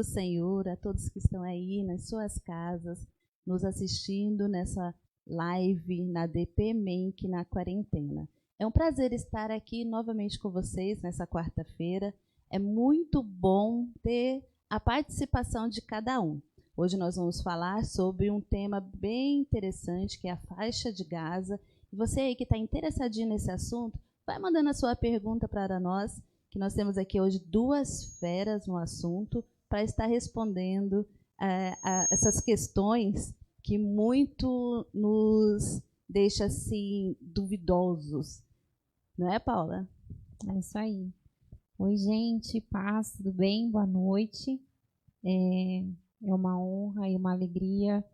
do Senhor a todos que estão aí nas suas casas, nos assistindo nessa live na DP Menk na quarentena. É um prazer estar aqui novamente com vocês nessa quarta-feira. É muito bom ter a participação de cada um. Hoje nós vamos falar sobre um tema bem interessante, que é a faixa de Gaza. E você aí que está interessadinho nesse assunto, vai mandando a sua pergunta para nós, que nós temos aqui hoje 2 feras no assunto, para estar respondendo a essas questões que muito nos deixa assim duvidosos. Não é, Paula? É isso aí. Oi, gente, paz, tudo bem? Boa noite. É uma honra e uma alegria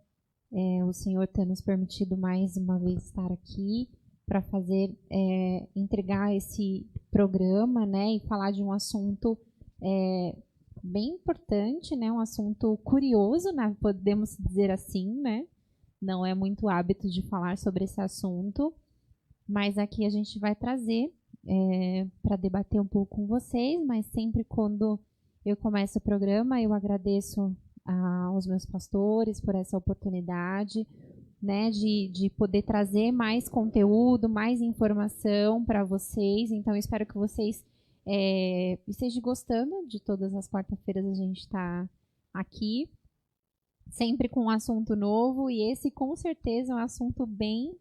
o Senhor ter nos permitido mais uma vez estar aqui para fazer, entregar esse programa, né, e falar de um assunto bem importante, né, um assunto curioso, né, podemos dizer assim, né, não é muito hábito de falar sobre esse assunto, mas aqui a gente vai trazer para debater um pouco com vocês, mas sempre quando eu começo o programa, eu agradeço aos meus pastores por essa oportunidade, né, de poder trazer mais conteúdo, mais informação para vocês. Então, eu espero que vocês estejam gostando de todas as quarta-feiras a gente está aqui, sempre com um assunto novo, e esse com certeza é um assunto bem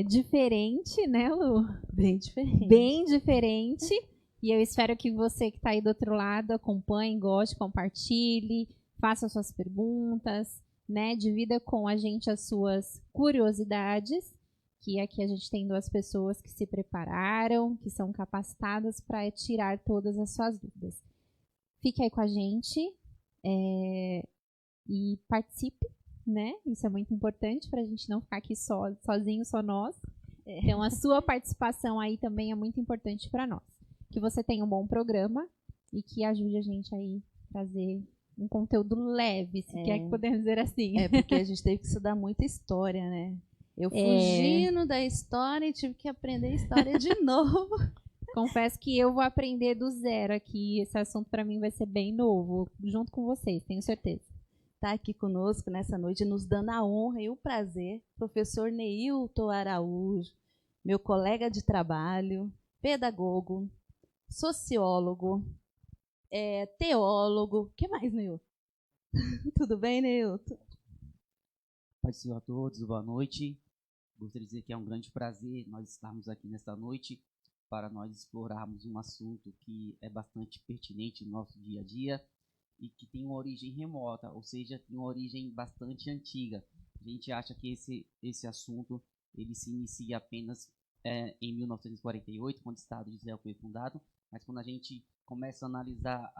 diferente, né, Lu? Bem diferente. Bem diferente. E eu espero que você que está aí do outro lado acompanhe, goste, compartilhe, faça suas perguntas, né? Divida com a gente as suas curiosidades, que aqui a gente tem 2 pessoas que se prepararam, que são capacitadas para tirar todas as suas dúvidas. Fique aí com a gente e participe, né? Isso é muito importante para a gente não ficar aqui sozinho, só nós. Então, a sua participação aí também é muito importante para nós. Que você tenha um bom programa e que ajude a gente aí a trazer um conteúdo leve, se quer que podemos dizer assim. É porque a gente teve que estudar muita história, né? Eu fugindo da história e tive que aprender história de novo. Confesso que eu vou aprender do zero aqui. Esse assunto para mim vai ser bem novo, junto com vocês, tenho certeza. Está aqui conosco nessa noite, nos dando a honra e o prazer, professor Neilton Araújo, meu colega de trabalho, pedagogo, sociólogo, teólogo. O que mais, Neilton? Tudo bem, Neilton? Paz do Senhor a todos, boa noite. Gostaria de dizer que é um grande prazer nós estarmos aqui nesta noite para nós explorarmos um assunto que é bastante pertinente no nosso dia a dia e que tem uma origem remota, ou seja, tem uma origem bastante antiga. A gente acha que esse assunto ele se inicia apenas em 1948, quando o Estado de Israel foi fundado, mas quando a gente começa a analisar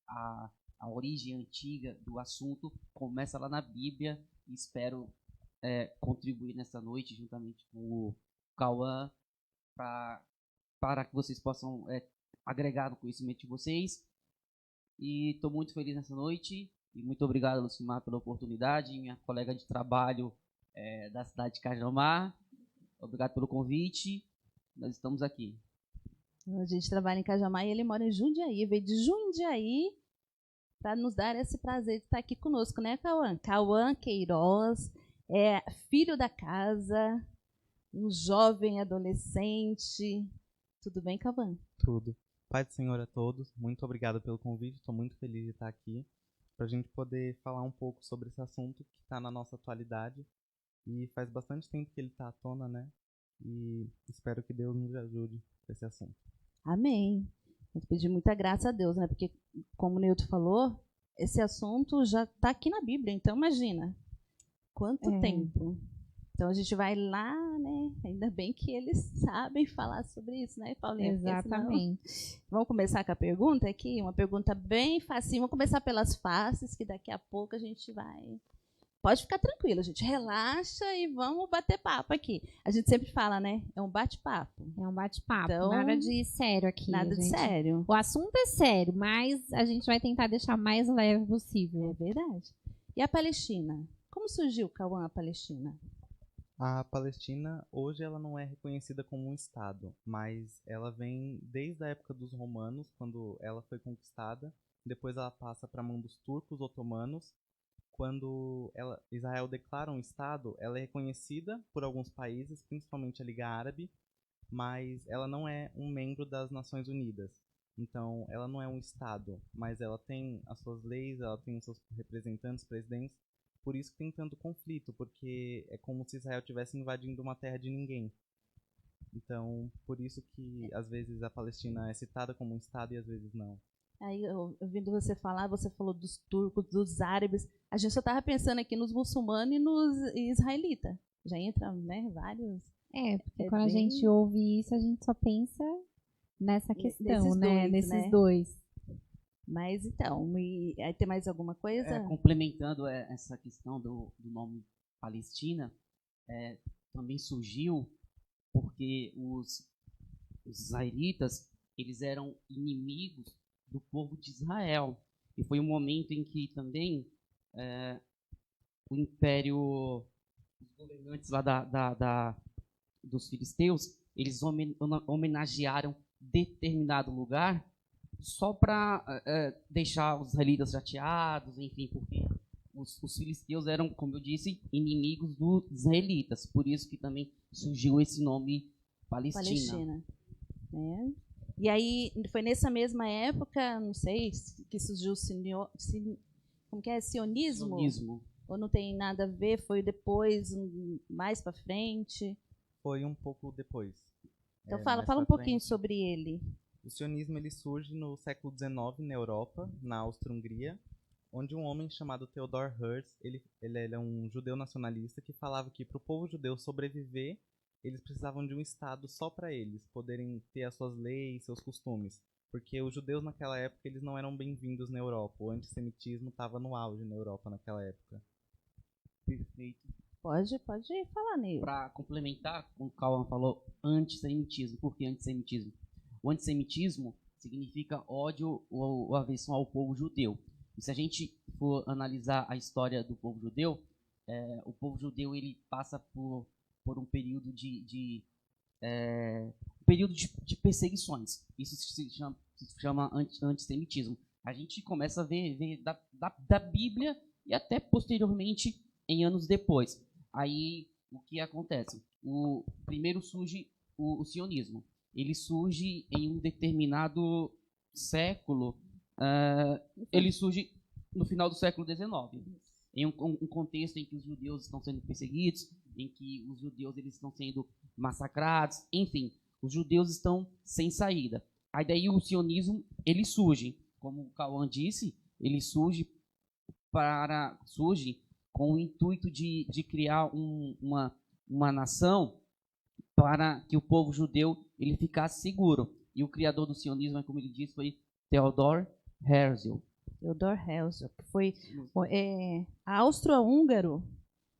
a origem antiga do assunto, começa lá na Bíblia. E espero contribuir nessa noite, juntamente com o Cauã, para que vocês possam agregar no conhecimento de vocês. E estou muito feliz nessa noite. E muito obrigado, Lucimar, pela oportunidade. Minha colega de trabalho da cidade de Cajamar. Obrigado pelo convite. Nós estamos aqui. A gente trabalha em Cajamar e ele mora em Jundiaí. Veio de Jundiaí para nos dar esse prazer de estar aqui conosco, né, Cauã? Cauã Queiroz, filho da casa, um jovem adolescente. Tudo bem, Cauã? Tudo. Pai do Senhor a todos, muito obrigado pelo convite, estou muito feliz de estar aqui para a gente poder falar um pouco sobre esse assunto que está na nossa atualidade e faz bastante tempo que ele está à tona, né? E espero que Deus nos ajude com esse assunto. Amém. A gente pedir muita graça a Deus, né? Porque, como o Nilton falou, esse assunto já está aqui na Bíblia, então imagina quanto tempo. Então a gente vai lá, né? Ainda bem que eles sabem falar sobre isso, né, Paulinha? Exatamente. Senão... Vamos começar com a pergunta aqui? Uma pergunta bem facinho. Vamos começar pelas faces, que daqui a pouco a gente vai... Pode ficar tranquilo, gente. Relaxa e vamos bater papo aqui. A gente sempre fala, né? É um bate-papo. É um bate-papo. Então, nada de sério aqui. Nada de sério. O assunto é sério, mas a gente vai tentar deixar mais leve possível. É verdade. E a Palestina? Como surgiu, Cauã, a Palestina? A Palestina, hoje, ela não é reconhecida como um Estado, mas ela vem desde a época dos romanos, quando ela foi conquistada, depois ela passa para a mão dos turcos otomanos. Quando Israel declara um Estado, ela é reconhecida por alguns países, principalmente a Liga Árabe, mas ela não é um membro das Nações Unidas. Então, ela não é um Estado, mas ela tem as suas leis, ela tem os seus representantes, presidentes. Por isso que tem tanto conflito, porque é como se Israel estivesse invadindo uma terra de ninguém. Então, por isso que às vezes a Palestina é citada como um Estado e às vezes não. Aí, ouvindo você falar, você falou dos turcos, dos árabes. A gente só estava pensando aqui nos muçulmanos e nos israelitas. Já entra, né, vários... Porque quando a gente ouve isso, a gente só pensa nessa questão, nesses dois. Mas então, aí tem mais alguma coisa? Complementando essa questão do nome Palestina, também surgiu porque os israelitas, eles eram inimigos do povo de Israel. E foi um momento em que também o império, os governantes lá dos filisteus, eles homenagearam determinado lugar só para deixar os israelitas chateados, enfim, porque os filisteus eram, como eu disse, inimigos dos israelitas. Por isso que também surgiu esse nome Palestina. E aí, foi nessa mesma época, não sei, que surgiu como que é? Sionismo? Sionismo. Ou não tem nada a ver? Foi depois, mais para frente? Foi um pouco depois. Então fala um pouquinho sobre ele. O sionismo ele surge no século XIX na Europa, na Áustria-Hungria, onde um homem chamado Theodor Herzl, ele é um judeu nacionalista que falava que para o povo judeu sobreviver, eles precisavam de um Estado só para eles poderem ter as suas leis, seus costumes. Porque os judeus naquela época eles não eram bem-vindos na Europa. O antissemitismo estava no auge na Europa naquela época. Perfeito. Pode falar, Neil. Para complementar, como o Cauã falou, antissemitismo. Por que antissemitismo? O antissemitismo significa ódio ou aversão ao povo judeu. E se a gente for analisar a história do povo judeu, o povo judeu ele passa por um período de perseguições. Isso se chama antissemitismo. A gente começa a ver da Bíblia e até posteriormente, em anos depois. Aí, o que acontece? Primeiro surge o sionismo. Ele surge em um determinado século, ele surge no final do século XIX, em um contexto em que os judeus estão sendo perseguidos, em que os judeus eles estão sendo massacrados, enfim, os judeus estão sem saída. Aí daí o sionismo, ele surge, como o Cauã disse, ele surge com o intuito de criar uma nação para que o povo judeu ele ficasse seguro. E o criador do sionismo, como ele disse, foi Theodor Herzl. Theodor Herzl, que foi austro-húngaro.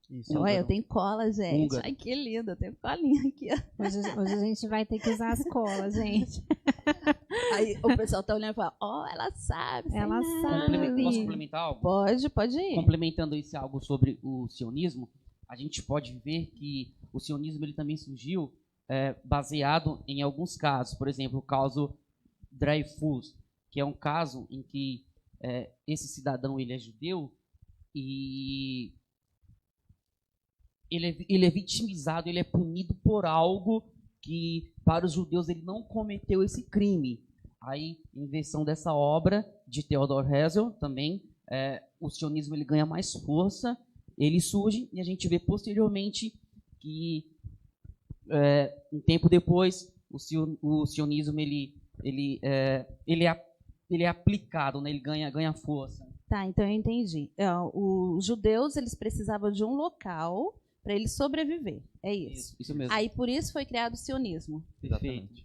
Isso. Olha, eu tenho cola, gente. Húngaro. Ai, que lindo, eu tenho colinha aqui. Ó. Hoje a gente vai ter que usar as colas, gente. Aí o pessoal tá olhando e fala, ela sabe. Ela sabe. sabe. Posso complementar algo? Pode ir. Complementando esse algo sobre o sionismo, a gente pode ver que o sionismo ele também surgiu baseado em alguns casos. Por exemplo, o caso Dreyfus, que é um caso em que esse cidadão ele é judeu e ele é vitimizado, ele é punido por algo que para os judeus ele não cometeu esse crime. Aí, em versão dessa obra de Theodor Herzl, também o sionismo ele ganha mais força, ele surge e a gente vê posteriormente que um tempo depois o sionismo ele é aplicado, né? Ele ganha força. Tá, então eu entendi. Os judeus eles precisavam de um local para eles sobreviver. É isso. Isso mesmo. Aí por isso foi criado o sionismo. Perfeito.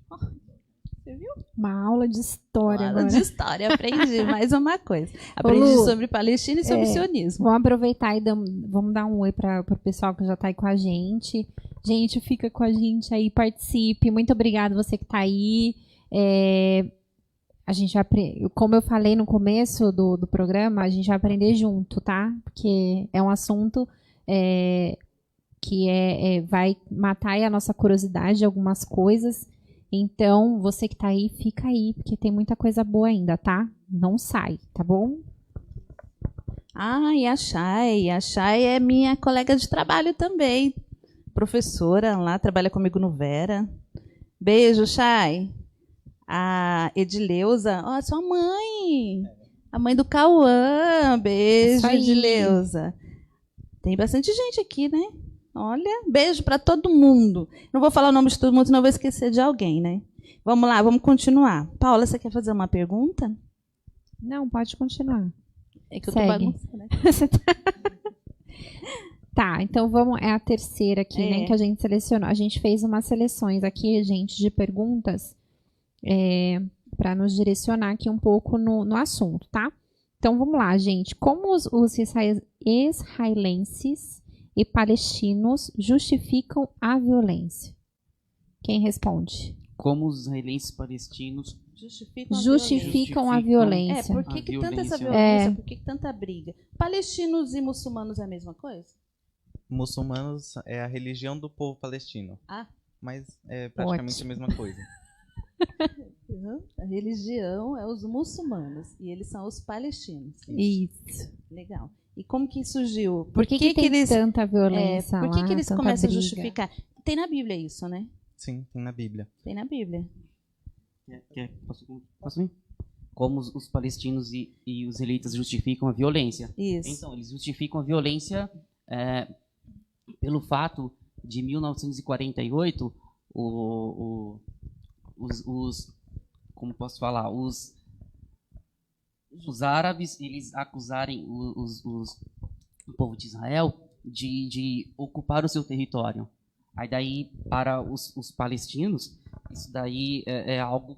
Você viu? Uma aula de história Aula agora. de história, aprendi mais uma coisa. Aprendi Lu, sobre Palestina e sobre sionismo. Vamos aproveitar e vamos dar um oi para o pessoal que já está aí com a gente. Gente, fica com a gente aí, participe. Muito obrigada você que está aí. A gente vai, como eu falei no começo do programa, a gente vai aprender junto, tá? Porque é um assunto que vai matar aí a nossa curiosidade de algumas coisas. Então, você que tá aí, fica aí, porque tem muita coisa boa ainda, tá? Não sai, tá bom? Ah, e a Chay é minha colega de trabalho também. Professora lá, trabalha comigo no Vera. Beijo, Chay. A Edileuza, ó, sua mãe. A mãe do Cauã. Beijo, Isso aí. Edileuza. Tem bastante gente aqui, né? Olha, beijo para todo mundo. Não vou falar o nome de todo mundo, senão eu vou esquecer de alguém, né? Vamos lá, vamos continuar. Paula, você quer fazer uma pergunta? Não, pode continuar. É que eu Segue. tô bagunçando, né? Tá, então vamos. É a terceira aqui, É. né? Que a gente selecionou. A gente fez umas seleções aqui, gente, de perguntas para nos direcionar aqui um pouco no assunto, tá? Então vamos lá, gente. Como os israelenses e palestinos justificam a violência? Quem responde? Como os israelenses palestinos Justificam a violência. Por que, que tanta essa violência. violência? Por que, que tanta briga? Palestinos e muçulmanos é a mesma coisa? Muçulmanos é a religião do povo palestino. Ah. Mas é praticamente Ótimo. a mesma coisa. A religião é os muçulmanos e eles são os palestinos. Isso. Legal. E como que surgiu? Por que tem eles, tanta violência por que, lá, que eles tanta começam briga? a justificar? Tem na Bíblia isso, né? Sim, tem na Bíblia. Tem na Bíblia. Posso ir? Como os palestinos e os israelitas justificam a violência. Isso. Então, eles justificam a violência pelo fato de 1948 como posso falar, os árabes eles acusarem o povo de Israel de ocupar o seu território. Aí daí para os palestinos isso daí é algo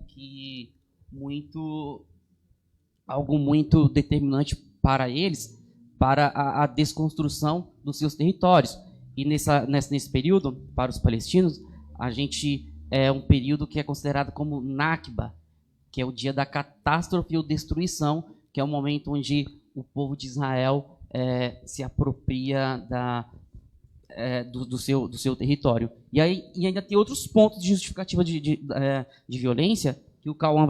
muito determinante para eles, para a desconstrução dos seus territórios. E nesse período, para os palestinos, a gente é um período que é considerado como Nakba, que é o dia da catástrofe ou destruição, que é o momento onde o povo de Israel se apropria do seu território. E ainda tem outros pontos de justificativa de violência que o Cauã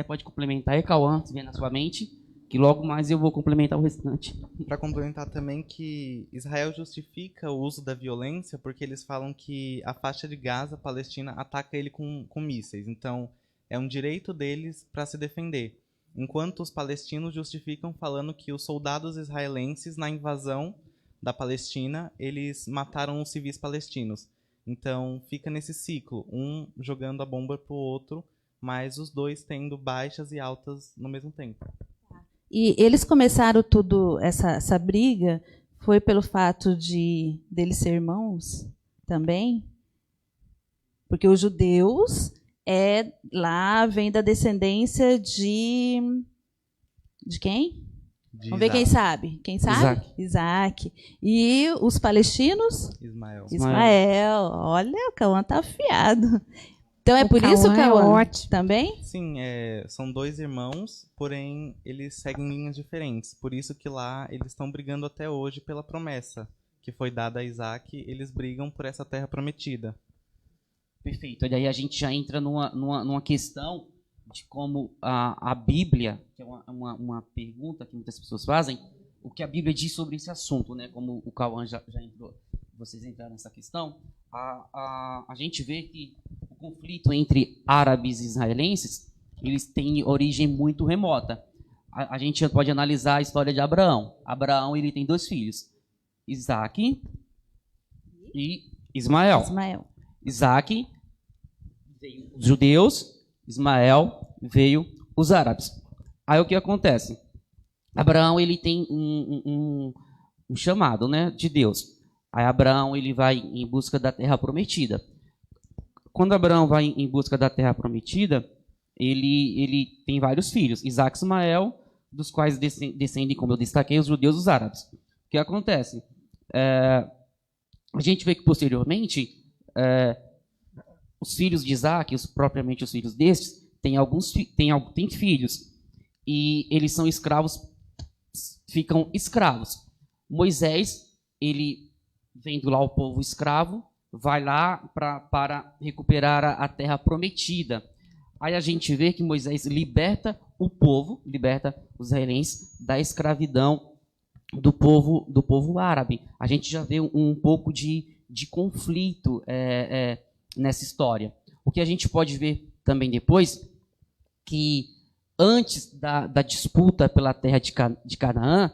pode complementar. Aí, Cauã, se vê na sua mente, que logo mais eu vou complementar o restante. Para complementar também que Israel justifica o uso da violência porque eles falam que a faixa de Gaza, a Palestina, ataca ele com mísseis. Então, é um direito deles para se defender. Enquanto os palestinos justificam falando que os soldados israelenses, na invasão da Palestina, eles mataram os civis palestinos. Então, fica nesse ciclo, um jogando a bomba pro outro, mas os dois tendo baixas e altas no mesmo tempo. E eles começaram tudo, essa briga, foi pelo fato deles ser irmãos também? Porque os judeus lá vem da descendência de quem? Vamos ver quem sabe. Quem sabe? Isaac. E os palestinos? Ismael. Olha, o Cauã tá afiado. Então é por isso, Cauã, também? Sim, são dois irmãos, porém eles seguem linhas diferentes. Por isso que lá eles estão brigando até hoje pela promessa que foi dada a Isaac. Eles brigam por essa terra prometida. Perfeito. E daí a gente já entra numa questão de como a Bíblia, que é uma pergunta que muitas pessoas fazem, o que a Bíblia diz sobre esse assunto, né? Como o Cauã já entrou, vocês entraram nessa questão, a gente vê que o conflito entre árabes e israelenses, eles têm origem muito remota. A gente pode analisar a história de Abraão. Abraão, ele tem 2 filhos, Isaac e Ismael. Isaac veio os judeus, Ismael veio os árabes. Aí o que acontece? Abraão, ele tem um chamado, né, de Deus. Aí Abraão, ele vai em busca da terra prometida. Quando Abraão vai em busca da terra prometida, ele tem vários filhos, Isaac e Ismael, dos quais descendem, como eu destaquei, os judeus e os árabes. O que acontece? A gente vê que posteriormente os filhos de Isaac, propriamente os filhos destes, têm filhos e eles são escravos, ficam escravos. Moisés, ele vendo lá o povo escravo, vai lá para recuperar a terra prometida. Aí a gente vê que Moisés liberta os israelenses da escravidão do povo árabe. A gente já vê um pouco de conflito nessa história. O que a gente pode ver também depois, que antes da disputa pela terra de Canaã,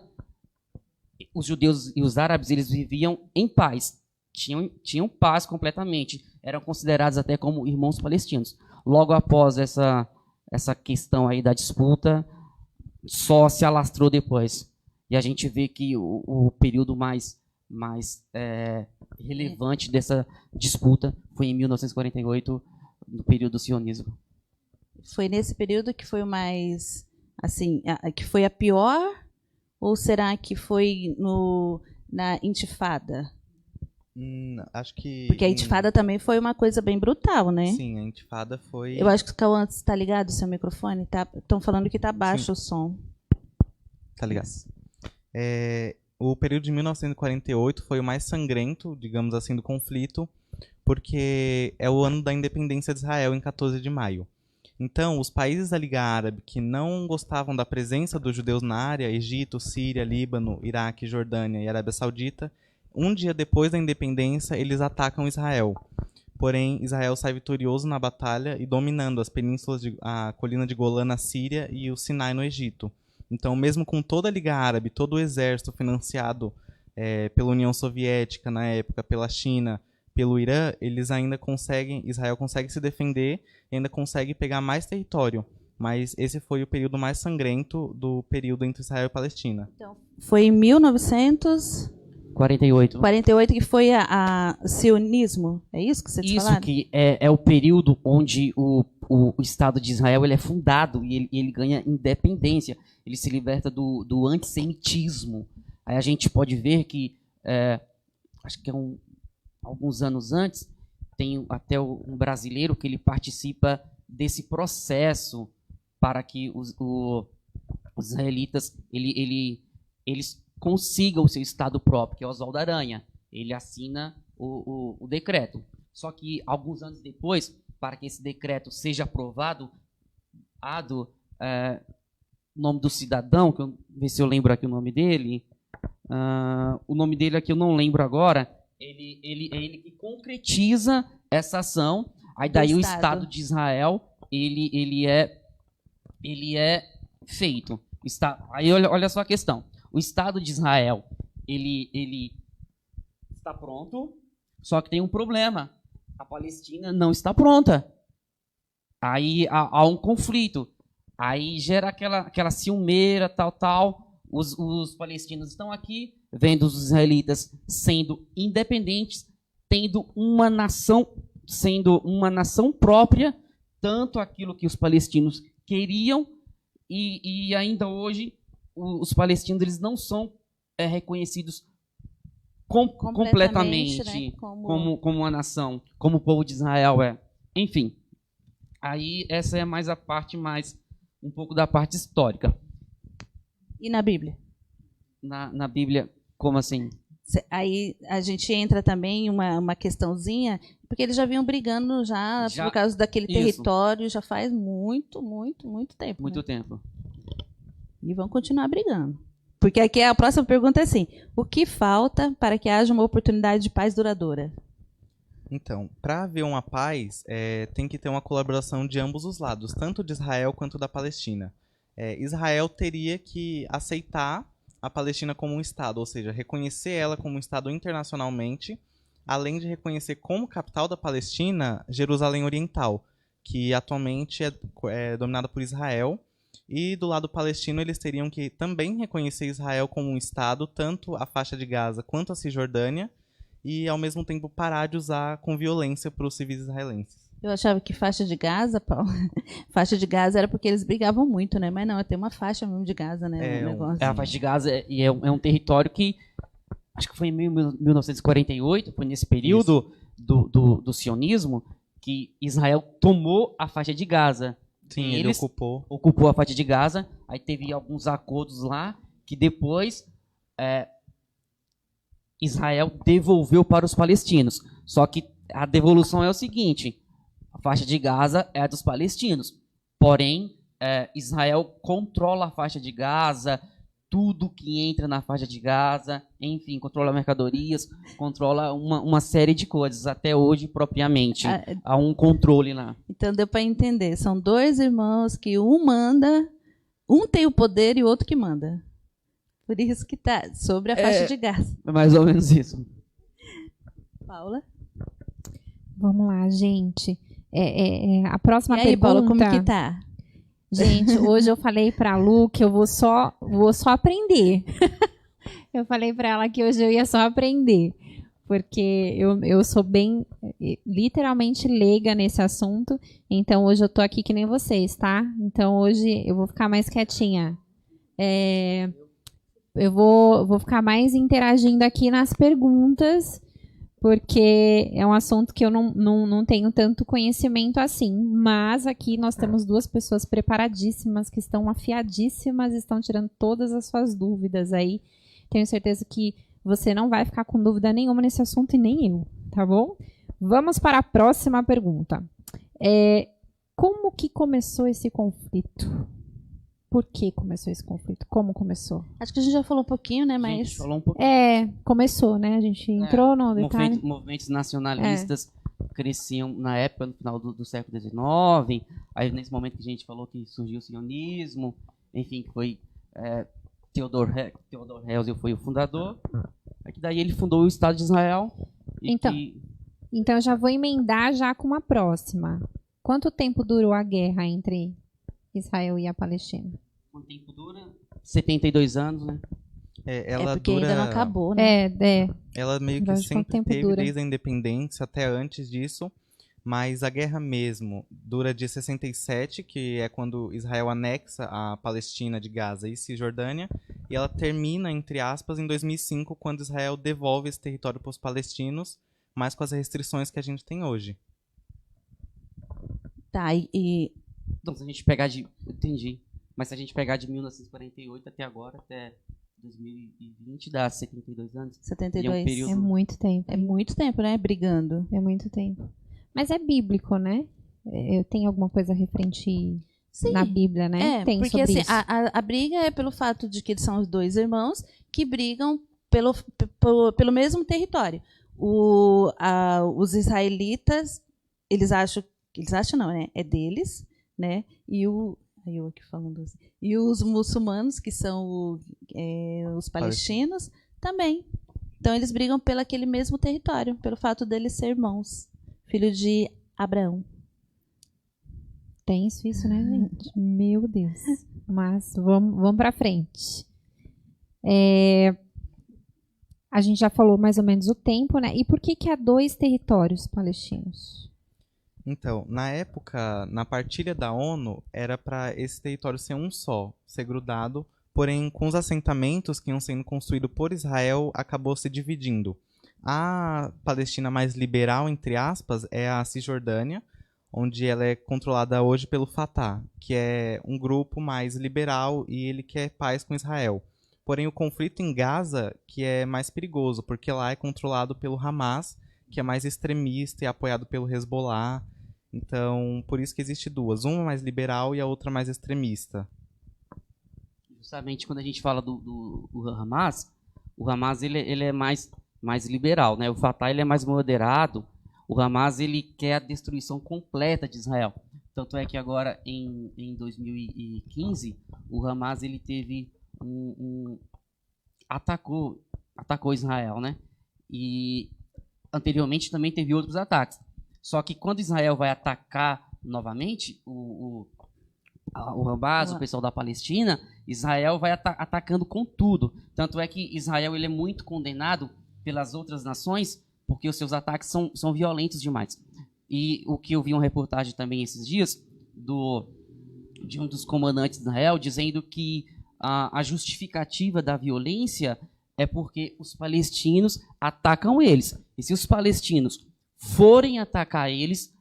os judeus e os árabes eles viviam em paz, tinham paz completamente, eram considerados até como irmãos palestinos. Logo após essa questão aí da disputa, só se alastrou depois. E a gente vê que o período mais relevante dessa disputa foi em 1948, no período do sionismo. Foi nesse período que foi o mais, assim, que foi a pior? Ou será que foi na Intifada? Acho que... Porque a Intifada também foi uma coisa bem brutal, né? Sim, a Intifada foi... Eu acho que o Cauã está ligado, seu microfone? Estão falando que está baixo o som. Tá ligado. O período de 1948 foi o mais sangrento, digamos assim, do conflito, porque é o ano da independência de Israel, em 14 de maio. Então, os países da Liga Árabe que não gostavam da presença dos judeus na área, Egito, Síria, Líbano, Iraque, Jordânia e Arábia Saudita, um dia depois da independência, eles atacam Israel. Porém, Israel sai vitorioso na batalha e dominando as penínsulas, a colina de Golã na Síria e o Sinai no Egito. Então, mesmo com toda a Liga Árabe, todo o exército financiado pela União Soviética na época, pela China, pelo Irã, Israel consegue se defender e ainda consegue pegar mais território. Mas esse foi o período mais sangrento do período entre Israel e Palestina. Então, foi em 1948 que foi a sionismo, é isso que vocês falaram? Isso que é o período onde o Estado de Israel ele é fundado e ele ganha independência. Ele se liberta do antissemitismo. Aí a gente pode ver que, acho que alguns anos antes, tem até um brasileiro que ele participa desse processo para que os israelitas eles consigam o seu Estado próprio, que é Oswaldo Aranha. Ele assina o decreto. Só que, alguns anos depois, para que esse decreto seja aprovado, o nome do cidadão, que ver se eu lembro aqui o nome dele. O nome dele aqui eu não lembro agora. Ele que concretiza essa ação. Aí daí o Estado de Israel ele é feito. Aí olha só a questão. O Estado de Israel ele está pronto, só que tem um problema. A Palestina não está pronta. Aí há um conflito. Aí gera aquela ciumeira, tal. Os palestinos estão aqui, vendo os israelitas sendo independentes, tendo uma nação própria, tanto aquilo que os palestinos queriam, e ainda hoje os palestinos eles não são reconhecidos completamente, né? como uma nação, como o povo de Israel é. Enfim, aí essa é mais a parte um pouco da parte histórica. E na Bíblia? Na Bíblia, como assim? Aí a gente entra também uma questãozinha, porque eles já vinham brigando já por causa daquele território, já faz muito tempo. Muito né? tempo. E vão continuar brigando. Porque aqui a próxima pergunta é assim: o que falta para que haja uma oportunidade de paz duradoura? Então, para haver uma paz, tem que ter uma colaboração de ambos os lados, tanto de Israel quanto da Palestina. Israel teria que aceitar a Palestina como um Estado, ou seja, reconhecer ela como um Estado internacionalmente, além de reconhecer como capital da Palestina Jerusalém Oriental, que atualmente é dominada por Israel. E do lado palestino eles teriam que também reconhecer Israel como um Estado, tanto a faixa de Gaza quanto a Cisjordânia, e ao mesmo tempo parar de usar com violência para os civis israelenses. Eu achava que faixa de Gaza, Paulo, faixa de Gaza era porque eles brigavam muito, né? Mas não, tem uma faixa mesmo de Gaza, né? A faixa de Gaza é um território que, acho que foi em 1948, foi nesse período do sionismo, que Israel tomou a faixa de Gaza. Sim, ele ocupou a faixa de Gaza, aí teve alguns acordos lá, que depois Israel devolveu para os palestinos. Só que a devolução é o seguinte: a faixa de Gaza é a dos palestinos. Porém, Israel controla a faixa de Gaza, tudo que entra na faixa de Gaza, enfim, controla mercadorias, controla uma série de coisas, até hoje, propriamente. Há um controle lá. Então, deu para entender. São dois irmãos que um manda, um tem o poder e o outro que manda. Por isso que está sobre a faixa de Gaza. É mais ou menos isso. Paula? Vamos lá, gente. A próxima E aí, pergunta... Paula, como que tá? Gente, hoje eu falei para a Lu que eu vou só aprender. Eu falei para ela que hoje eu ia só aprender, porque eu sou bem, literalmente leiga nesse assunto, então hoje eu tô aqui que nem vocês, tá? Então hoje eu vou ficar mais quietinha. Eu vou ficar mais interagindo aqui nas perguntas, porque é um assunto que eu não tenho tanto conhecimento assim. Mas aqui nós temos duas pessoas preparadíssimas, que estão afiadíssimas, estão tirando todas as suas dúvidas aí. Tenho certeza que você não vai ficar com dúvida nenhuma nesse assunto e nem eu, tá bom? Vamos para a próxima pergunta. Como que começou esse conflito? Por que começou esse conflito? Como começou? Acho que a gente já falou um pouquinho, né? A Mas gente falou um pouquinho. Começou, né? A gente entrou no detalhe. Movimentos nacionalistas cresciam na época, no final do século XIX. Aí, nesse momento que a gente falou que surgiu o sionismo, enfim, que foi Theodor Herzl foi o fundador. Aí, daí ele fundou o Estado de Israel. Então, eu já vou emendar já com uma próxima. Quanto tempo durou a guerra entre Israel e a Palestina? Quanto tempo dura? 72 anos, né? Ela porque dura... ainda não acabou, né? Ela meio que sempre teve desde a independência até antes disso, mas a guerra mesmo dura de 67, que é quando Israel anexa a Palestina de Gaza e Cisjordânia, e ela termina, entre aspas, em 2005, quando Israel devolve esse território para os palestinos, mas com as restrições que a gente tem hoje. Tá, Então, se a gente pegar de... Entendi. Mas se a gente pegar de 1948 até agora, até 2020, dá 72 anos. 72. É um período... É muito tempo. É muito tempo, né? Brigando. É muito tempo. Mas é bíblico, né? Tem alguma coisa referente na Bíblia, né? Tem porque sobre assim, isso. a briga é pelo fato de que eles são os dois irmãos que brigam pelo mesmo território. Os israelitas, eles acham não, né? É deles, né? E eu aqui falando assim. E os muçulmanos, que são os palestinos, também. Então eles brigam pelo aquele mesmo território, pelo fato deles ser irmãos, filho de Abraão. Tenso isso, né, gente? Meu Deus. Mas vamos para frente. A gente já falou mais ou menos o tempo, né? E por que há dois territórios palestinos? Então, na época, na partilha da ONU, era para esse território ser um só, ser grudado, porém, com os assentamentos que iam sendo construídos por Israel, acabou se dividindo. A Palestina mais liberal, entre aspas, é a Cisjordânia, onde ela é controlada hoje pelo Fatah, que é um grupo mais liberal e ele quer paz com Israel. Porém, o conflito em Gaza, que é mais perigoso, porque lá é controlado pelo Hamas, que é mais extremista e apoiado pelo Hezbollah. Então, por isso que existe duas. Uma mais liberal e a outra mais extremista. Justamente quando a gente fala do Hamas, o Hamas ele é mais liberal, né? O Fatah ele é mais moderado. O Hamas ele quer a destruição completa de Israel. Tanto é que agora, em 2015, o Hamas ele teve atacou Israel, né? E anteriormente também teve outros ataques. Só que quando Israel vai atacar novamente o Hamas, o pessoal da Palestina, Israel vai atacando com tudo. Tanto é que Israel ele é muito condenado pelas outras nações porque os seus ataques são violentos demais. E o que eu vi uma reportagem também esses dias de um dos comandantes de Israel dizendo que a justificativa da violência é porque os palestinos atacam eles. E se os palestinos forem atacar eles,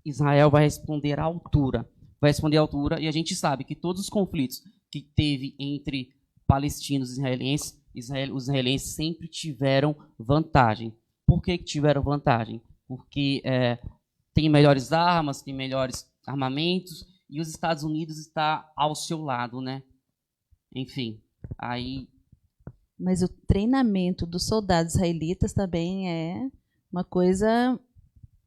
Israel vai responder à altura. Vai responder à altura, e a gente sabe que todos os conflitos que teve entre palestinos e israelenses os israelenses sempre tiveram vantagem. Por que tiveram vantagem? Porque tem melhores armas, tem melhores armamentos, e os Estados Unidos está ao seu lado, né? Enfim, aí... Mas o treinamento dos soldados israelitas também é uma coisa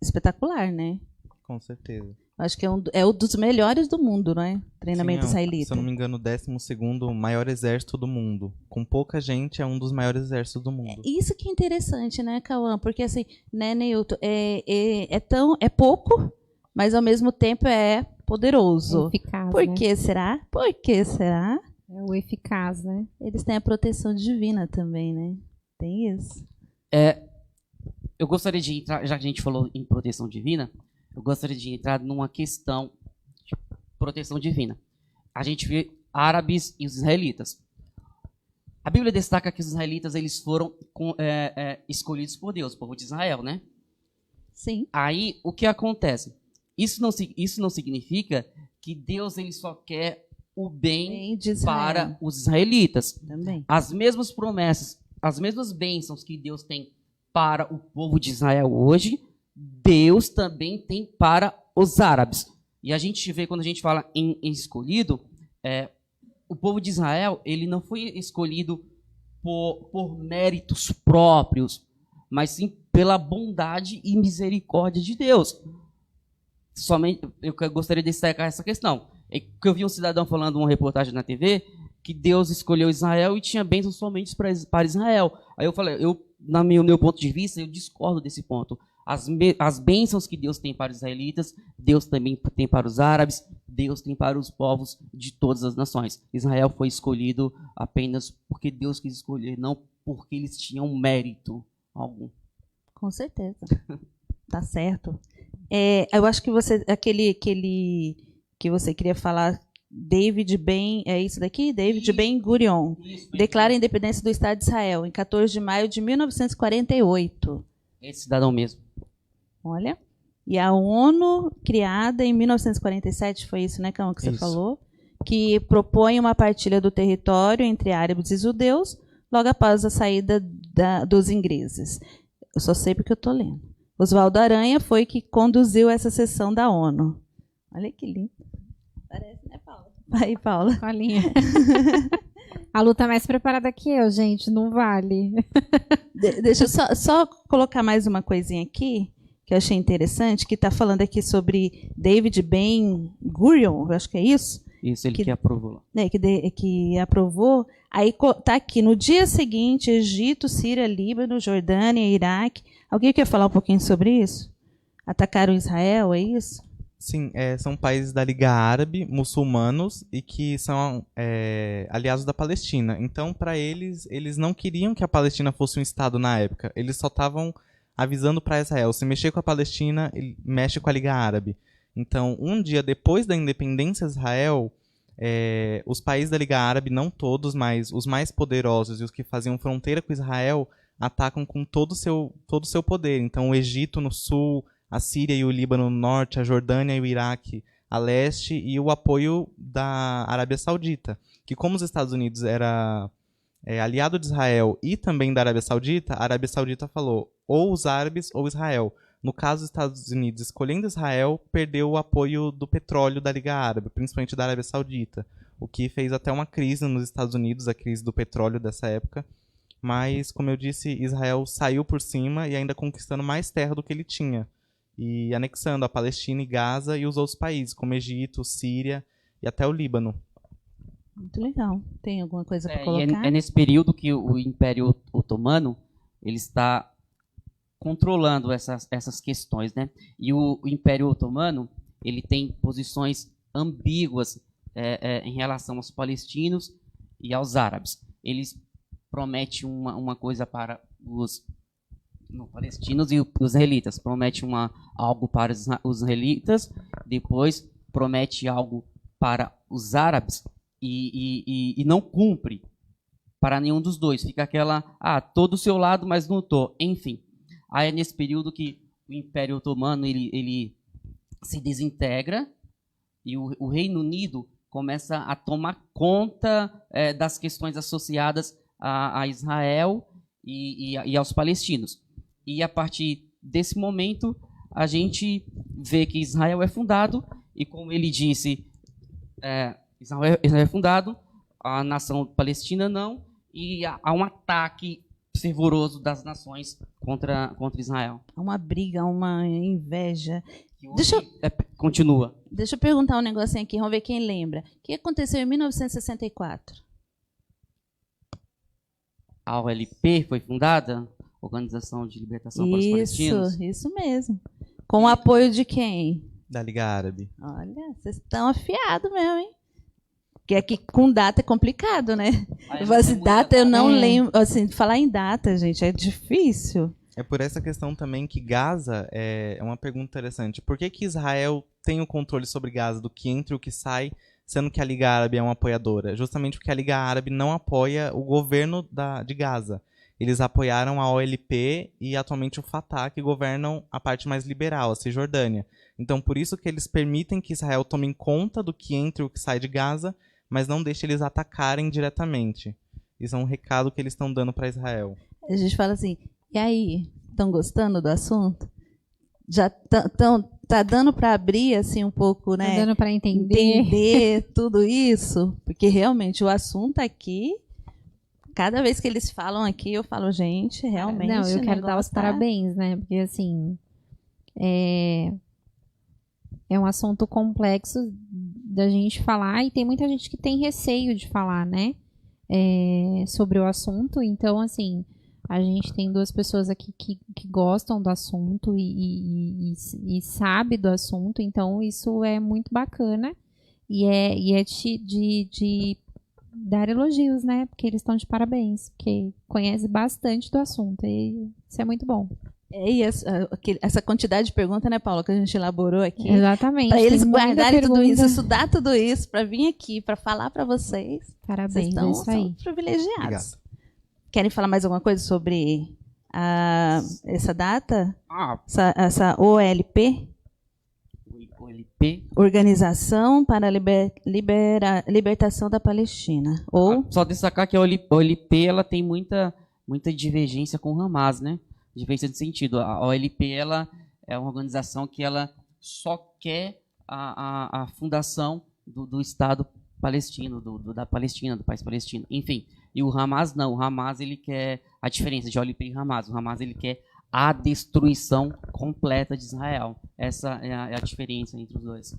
espetacular, né? Com certeza. Acho que é um dos melhores do mundo, não é? Treinamento Sim, israelita. Se eu não me engano, o 12º maior exército do mundo. Com pouca gente, é um dos maiores exércitos do mundo. Isso que é interessante, né, Cauã? Porque assim, né, Neilton, é pouco, mas ao mesmo tempo é poderoso. Eficaz, Por né? que será? Por que será? É o eficaz, né? Eles têm a proteção divina também, né? Tem isso. Eu gostaria de entrar, já que a gente falou em proteção divina, eu gostaria de entrar numa questão de proteção divina. A gente vê árabes e os israelitas. A Bíblia destaca que os israelitas eles foram escolhidos por Deus, o povo de Israel, né? Sim. Aí, o que acontece? Isso não significa que Deus ele só quer o bem De Israel. para os israelitas. Também. As mesmas promessas, as mesmas bênçãos que Deus tem para o povo de Israel hoje, Deus também tem para os árabes. E a gente vê, quando a gente fala em escolhido, o povo de Israel ele não foi escolhido por méritos próprios, mas sim pela bondade e misericórdia de Deus. Somente, eu gostaria de destacar essa questão. Eu vi um cidadão falando uma reportagem na TV que Deus escolheu Israel e tinha bênçãos somente para Israel. Aí eu falei, no meu ponto de vista, eu discordo desse ponto. As bênçãos que Deus tem para os israelitas, Deus também tem para os árabes, Deus tem para os povos de todas as nações. Israel foi escolhido apenas porque Deus quis escolher, não porque eles tinham mérito algum. Com certeza. Tá certo. Eu acho que aquele que você queria falar, David Ben, é isso daqui? David Ben Gurion. Declara a independência do Estado de Israel em 14 de maio de 1948. Esse cidadão mesmo. Olha. E a ONU, criada em 1947, foi isso, né, Cão, que você falou? Que propõe uma partilha do território entre árabes e judeus logo após a saída dos ingleses. Eu só sei porque eu estou lendo. Oswaldo Aranha foi que conduziu essa sessão da ONU. Olha que lindo. Parece, né, Paula? Aí, Paula. Paulinha. A Lu tá mais preparada que eu, gente. Não vale. Deixa eu só colocar mais uma coisinha aqui, que eu achei interessante, que está falando aqui sobre David Ben Gurion, acho que é isso? Isso, ele que aprovou. Né, que aprovou. Aí está aqui, no dia seguinte, Egito, Síria, Líbano, Jordânia, Iraque. Alguém quer falar um pouquinho sobre isso? Atacaram Israel, é isso? Sim, são países da Liga Árabe, muçulmanos, e que são aliados da Palestina. Então, para eles não queriam que a Palestina fosse um Estado na época. Eles só estavam avisando para Israel, se mexer com a Palestina, ele mexe com a Liga Árabe. Então, um dia depois da independência de Israel, os países da Liga Árabe, não todos, mas os mais poderosos e os que faziam fronteira com Israel, atacam com todo o seu poder. Então, o Egito no sul, a Síria e o Líbano no norte, a Jordânia e o Iraque a leste, e o apoio da Arábia Saudita, que como os Estados Unidos era aliado de Israel e também da Arábia Saudita, a Arábia Saudita falou ou os árabes ou Israel. No caso dos Estados Unidos escolhendo Israel, perdeu o apoio do petróleo da Liga Árabe, principalmente da Arábia Saudita, o que fez até uma crise nos Estados Unidos, a crise do petróleo dessa época. Mas, como eu disse, Israel saiu por cima e ainda conquistando mais terra do que ele tinha, e anexando a Palestina e Gaza e os outros países, como Egito, Síria e até o Líbano. Muito legal. Tem alguma coisa para colocar? É nesse período que o Império Otomano ele está controlando essas questões, né? E o Império Otomano ele tem posições ambíguas em relação aos palestinos e aos árabes. Eles prometem uma coisa para os palestinos e os israelitas. Promete algo para os israelitas, depois promete algo para os árabes e não cumpre para nenhum dos dois. Fica aquela, tô do seu lado, mas não tô. Enfim, aí é nesse período que o Império Otomano ele se desintegra e o Reino Unido começa a tomar conta das questões associadas a Israel e aos palestinos. E a partir desse momento, a gente vê que Israel é fundado, e como ele disse, Israel é fundado, a nação palestina não, e há um ataque fervoroso das nações contra Israel. Uma briga, uma inveja. Continua. Deixa eu perguntar um negocinho aqui, vamos ver quem lembra. O que aconteceu em 1964? A OLP foi fundada, Organização de Libertação para os Palestinos. Isso mesmo. Com o apoio de quem? Da Liga Árabe. Olha, vocês estão afiados mesmo, hein? Porque aqui com data é complicado, né? Data eu não lembro. Assim, falar em data, gente, é difícil. É por essa questão também que Gaza é uma pergunta interessante. Por que Israel tem o controle sobre Gaza, do que entra e o que sai, sendo que a Liga Árabe é uma apoiadora? Justamente porque a Liga Árabe não apoia o governo de Gaza. Eles apoiaram a OLP e atualmente o Fatah, que governam a parte mais liberal, a Cisjordânia. Então, por isso que eles permitem que Israel tome conta do que entra e o que sai de Gaza, mas não deixa eles atacarem diretamente. Isso é um recado que eles estão dando para Israel. A gente fala assim, e aí, estão gostando do assunto? Já tá dando para abrir assim um pouco, né? Tá dando para entender tudo isso? Porque realmente o assunto aqui, cada vez que eles falam aqui, eu falo, gente, realmente. Não, eu quero dar os parabéns, né? Porque assim, é um assunto complexo da gente falar, e tem muita gente que tem receio de falar, né? Sobre o assunto. Então, assim, a gente tem duas pessoas aqui que gostam do assunto e sabe do assunto, então isso é muito bacana e é de dar elogios, né? Porque eles estão de parabéns, porque conhece bastante do assunto e isso é muito bom. E essa quantidade de perguntas, né, Paula, que a gente elaborou aqui. Exatamente. Para eles guardarem tudo isso, estudar tudo isso, para vir aqui, para falar para vocês. Parabéns, vocês isso aí. São privilegiados. Obrigado. Querem falar mais alguma coisa sobre essa data? Ah, Essa OLP? OLP. Organização para a Libertação da Palestina. Ou... Só destacar que a OLP ela tem muita divergência com o Hamas, né? Divergência de sentido. A OLP ela é uma organização que ela só quer a fundação do Estado palestino, da Palestina, do país palestino. Enfim, e o Hamas não. O Hamas ele quer a diferença de OLP e Hamas. O Hamas ele quer a destruição completa de Israel. Essa é a diferença entre os dois.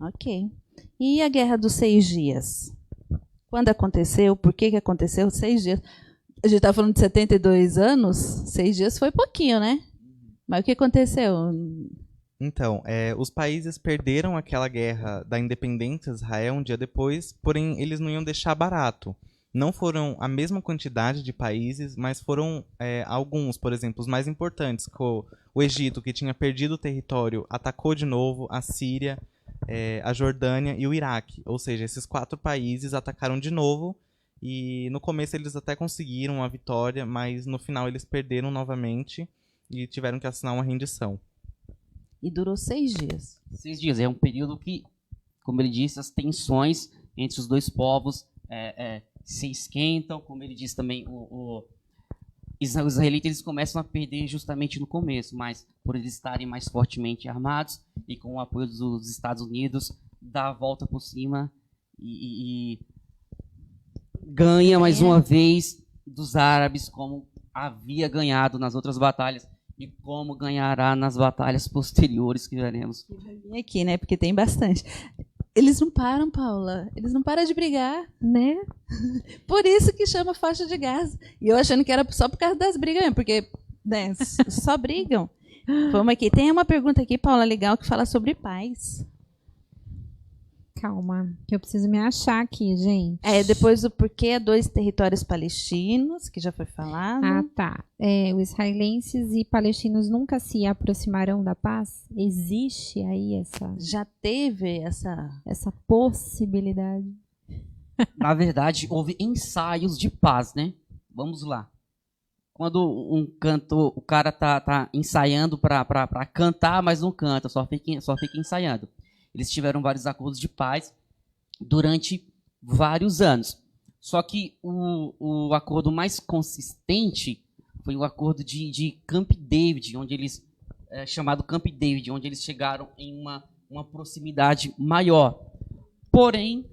Ok. E a Guerra dos 6 Dias? Quando aconteceu? Por que aconteceu 6 dias? A gente está falando de 72 anos, 6 dias foi pouquinho, né? Mas o que aconteceu? Então, os países perderam aquela guerra da independência de Israel um dia depois, porém eles não iam deixar barato. Não foram a mesma quantidade de países, mas foram alguns, por exemplo, os mais importantes. O Egito, que tinha perdido o território, atacou de novo a Síria, a Jordânia e o Iraque. Ou seja, esses 4 países atacaram de novo. E no começo eles até conseguiram a vitória, mas no final eles perderam novamente e tiveram que assinar uma rendição. E durou 6 dias. 6 dias. É um período que, como ele disse, as tensões entre os dois povos se esquentam. Como ele disse também, os israelitas eles começam a perder justamente no começo, mas por eles estarem mais fortemente armados e com o apoio dos Estados Unidos, dá a volta por cima e ganha mais uma vez dos árabes, como havia ganhado nas outras batalhas e como ganhará nas batalhas posteriores que veremos. E aqui, né? Porque tem bastante. Eles não param, Paula. Eles não param de brigar, né? Por isso que chama faixa de Gaza. E eu achando que era só por causa das brigas mesmo, porque né, só brigam. Vamos aqui. Tem uma pergunta aqui, Paula, legal, que fala sobre paz. Calma, que eu preciso me achar aqui, gente. Depois do porquê 2 territórios palestinos, que já foi falado. Ah, tá. Os israelenses e palestinos nunca se aproximarão da paz? Existe aí essa... Já teve essa possibilidade? Na verdade, houve ensaios de paz, né? Vamos lá. Quando o cara tá ensaiando para cantar, mas não canta, só fica ensaiando. Eles tiveram vários acordos de paz durante vários anos. Só que o acordo mais consistente foi o acordo de Camp David, onde eles chamado Camp David, onde eles chegaram em uma proximidade maior. Porém,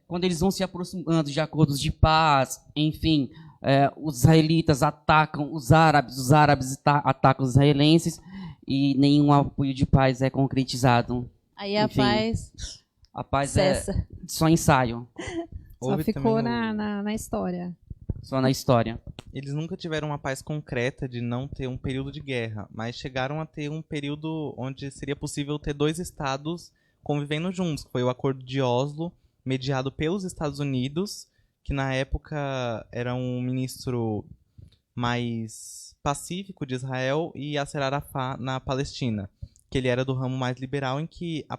quando eles vão se aproximando de acordos de paz, enfim, os israelitas atacam os árabes atacam os israelenses e nenhum apoio de paz é concretizado. Aí a paz cessa. É só ensaio. Só ficou na história. Só na história. Eles nunca tiveram uma paz concreta de não ter um período de guerra, mas chegaram a ter um período onde seria possível ter dois estados convivendo juntos, que foi o Acordo de Oslo, mediado pelos Estados Unidos, que na época era um ministro mais pacífico de Israel, e Yasser Arafat na Palestina, que ele era do ramo mais liberal, em que a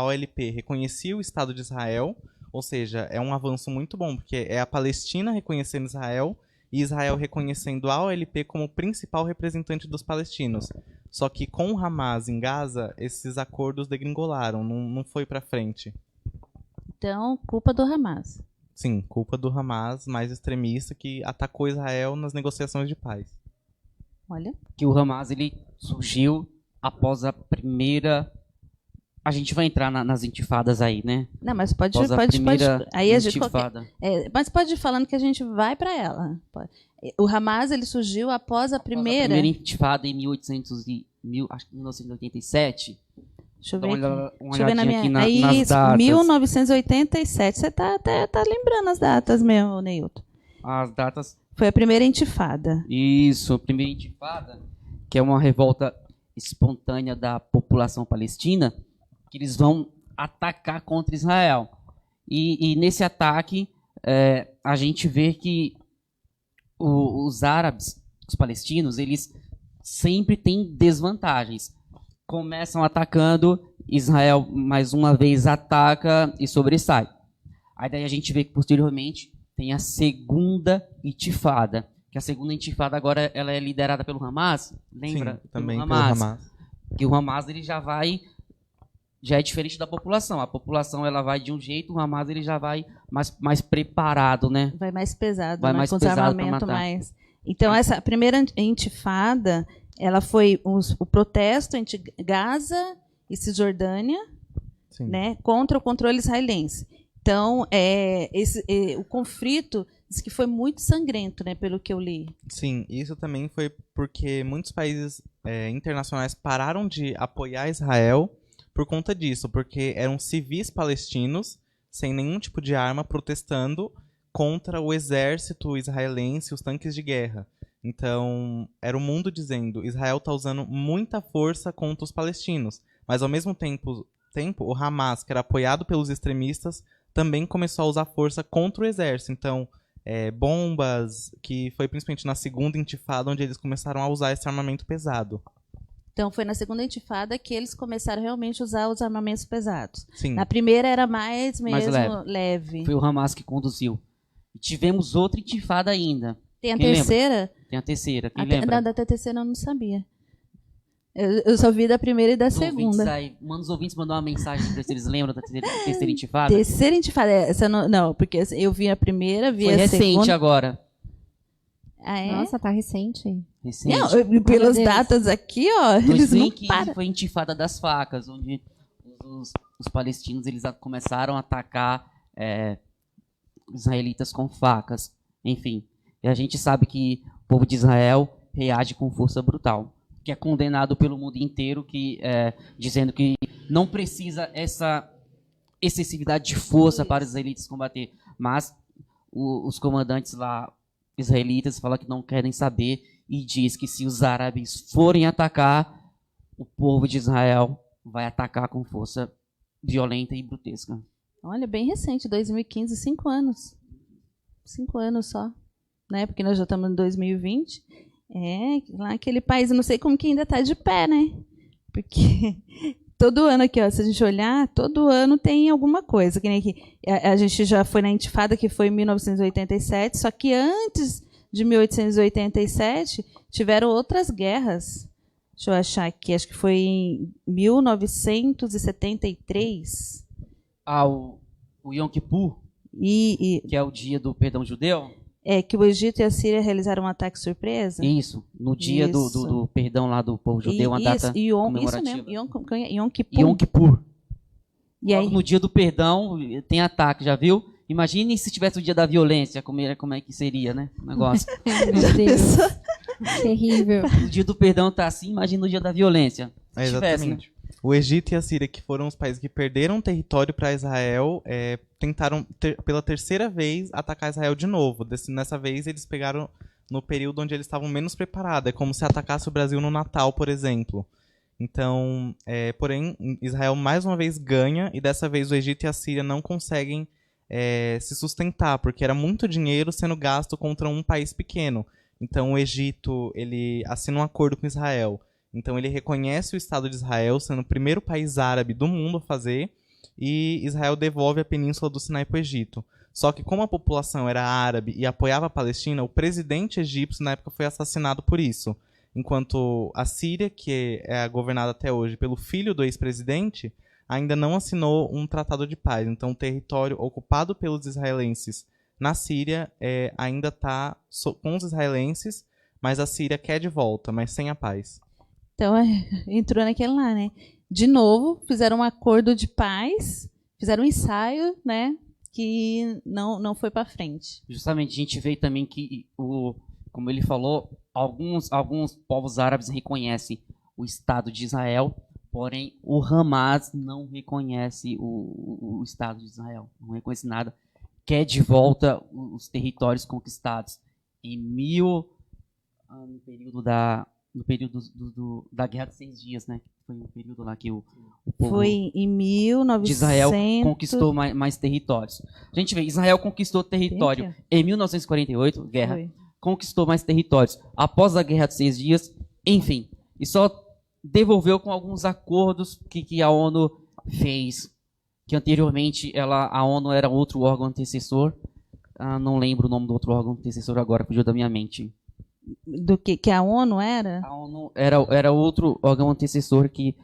OLP reconhecia o Estado de Israel, ou seja, é um avanço muito bom, porque é a Palestina reconhecendo Israel e Israel reconhecendo a OLP como principal representante dos palestinos. Só que com o Hamas em Gaza, esses acordos degringolaram, não foi pra frente. Então, culpa do Hamas. Sim, culpa do Hamas mais extremista que atacou Israel nas negociações de paz. Olha. Que o Hamas ele surgiu após a primeira... A gente vai entrar nas intifadas aí, né? Não, mas pode. Aí a gente mas pode ir falando que a gente vai para ela. O Hamas ele surgiu após a primeira intifada em 1987. Deixa eu ver Deixa eu ver na minha. Nas datas. 1987. Você tá lembrando as datas mesmo, Neilton? As datas. Foi a primeira intifada. Isso, a primeira intifada, que é uma revolta espontânea da população palestina, que eles vão atacar contra Israel. E nesse ataque, a gente vê que os árabes, os palestinos, eles sempre têm desvantagens. Começam atacando, Israel mais uma vez ataca e sobressai. Aí daí a gente vê que posteriormente tem a segunda intifada, que a segunda intifada agora ela é liderada pelo Hamas, lembra? Sim, também pelo Hamas. Que o Hamas ele já é diferente da população. A população ela vai de um jeito, o Hamas ele já vai mais preparado, né? Vai mais pesado, vai mais com pesado armamento mais. Então essa primeira intifada, ela foi o protesto entre Gaza e Cisjordânia, né, contra o controle israelense. Então o conflito diz que foi muito sangrento, né, pelo que eu li. Sim, isso também foi porque muitos países internacionais pararam de apoiar Israel por conta disso, porque eram civis palestinos, sem nenhum tipo de arma, protestando contra o exército israelense, os tanques de guerra. Então, era o mundo dizendo, Israel está usando muita força contra os palestinos. Mas, ao mesmo tempo, o Hamas, que era apoiado pelos extremistas, também começou a usar força contra o exército. Então, bombas, que foi principalmente na segunda intifada, onde eles começaram a usar esse armamento pesado. Então, foi na segunda intifada que eles começaram realmente a usar os armamentos pesados. Sim. Na primeira era mais leve. Foi o Hamas que conduziu. E tivemos outra intifada ainda. Tem a terceira? Lembra? Tem a terceira. Quem lembra? Da terceira eu não sabia. Eu só vi da primeira e da segunda. Os ouvintes mandou uma mensagem para eles lembram da terceira intifada? Terceira intifada? Essa não, porque eu vi a primeira, vi Foi a segunda. Foi recente agora. Ah, é? Nossa, tá recente. Não, pelas datas aqui, ó. 2015 foi a intifada das facas, onde os palestinos eles começaram a atacar israelitas com facas. Enfim, e a gente sabe que o povo de Israel reage com força brutal, que é condenado pelo mundo inteiro, dizendo que não precisa essa excessividade de força para os israelitas combater. Mas os comandantes lá israelitas falam que não querem saber e diz que se os árabes forem atacar, o povo de Israel vai atacar com força violenta e brutesca. Olha, bem recente, 2015, 5 anos. 5 anos só, né? Porque nós já estamos em 2020. Lá aquele país, eu não sei como que ainda está de pé, né? Porque todo ano aqui, ó, se a gente olhar, todo ano tem alguma coisa. Que nem aqui, a gente já foi na intifada, que foi em 1987, só que antes de 1887 tiveram outras guerras. Deixa eu achar aqui, acho que foi em 1973. O Yom Kippur? Que é o dia do perdão judeu? É que o Egito e a Síria realizaram um ataque surpresa? Isso, no dia do perdão lá do povo judeu, uma data comemorativa. Isso mesmo, Yom Kippur. Yom Kippur. E aí? No dia do perdão tem ataque, já viu? Imagine se tivesse o dia da violência, como é que seria, né? O negócio. Meu Deus. Terrível. O dia do perdão tá assim, imagina o dia da violência. Se tivesse, né? Exatamente. O Egito e a Síria, que foram os países que perderam território para Israel, tentaram pela terceira vez atacar Israel de novo. Nessa vez eles pegaram no período onde eles estavam menos preparados. É como se atacasse o Brasil no Natal, por exemplo. Então, porém, Israel mais uma vez ganha, e dessa vez o Egito e a Síria não conseguem se sustentar, porque era muito dinheiro sendo gasto contra um país pequeno. Então o Egito ele assina um acordo com Israel. Então ele reconhece o Estado de Israel, sendo o primeiro país árabe do mundo a fazer, e Israel devolve a península do Sinai para o Egito. Só que como a população era árabe e apoiava a Palestina, o presidente egípcio na época foi assassinado por isso. Enquanto a Síria, que é governada até hoje pelo filho do ex-presidente, ainda não assinou um tratado de paz. Então o território ocupado pelos israelenses na Síria ainda está com os israelenses, mas a Síria quer de volta, mas sem a paz. Então, entrou naquele lá, né? De novo, fizeram um acordo de paz, fizeram um ensaio, né? Que não foi para frente. Justamente, a gente vê também que, como ele falou, alguns povos árabes reconhecem o Estado de Israel, porém o Hamas não reconhece o Estado de Israel, não reconhece nada, quer de volta os territórios conquistados no período da Guerra dos 6 Dias, né? Foi um período lá que o povo foi em 1900... de Israel conquistou mais territórios. A gente vê, Israel conquistou território em 1948, guerra, conquistou mais territórios. Após a Guerra dos 6 Dias, enfim, e só devolveu com alguns acordos que a ONU fez, que anteriormente a ONU era outro órgão antecessor. Não lembro o nome do outro órgão antecessor agora, fugiu da minha mente. Do que a ONU era? A ONU era outro órgão antecessor que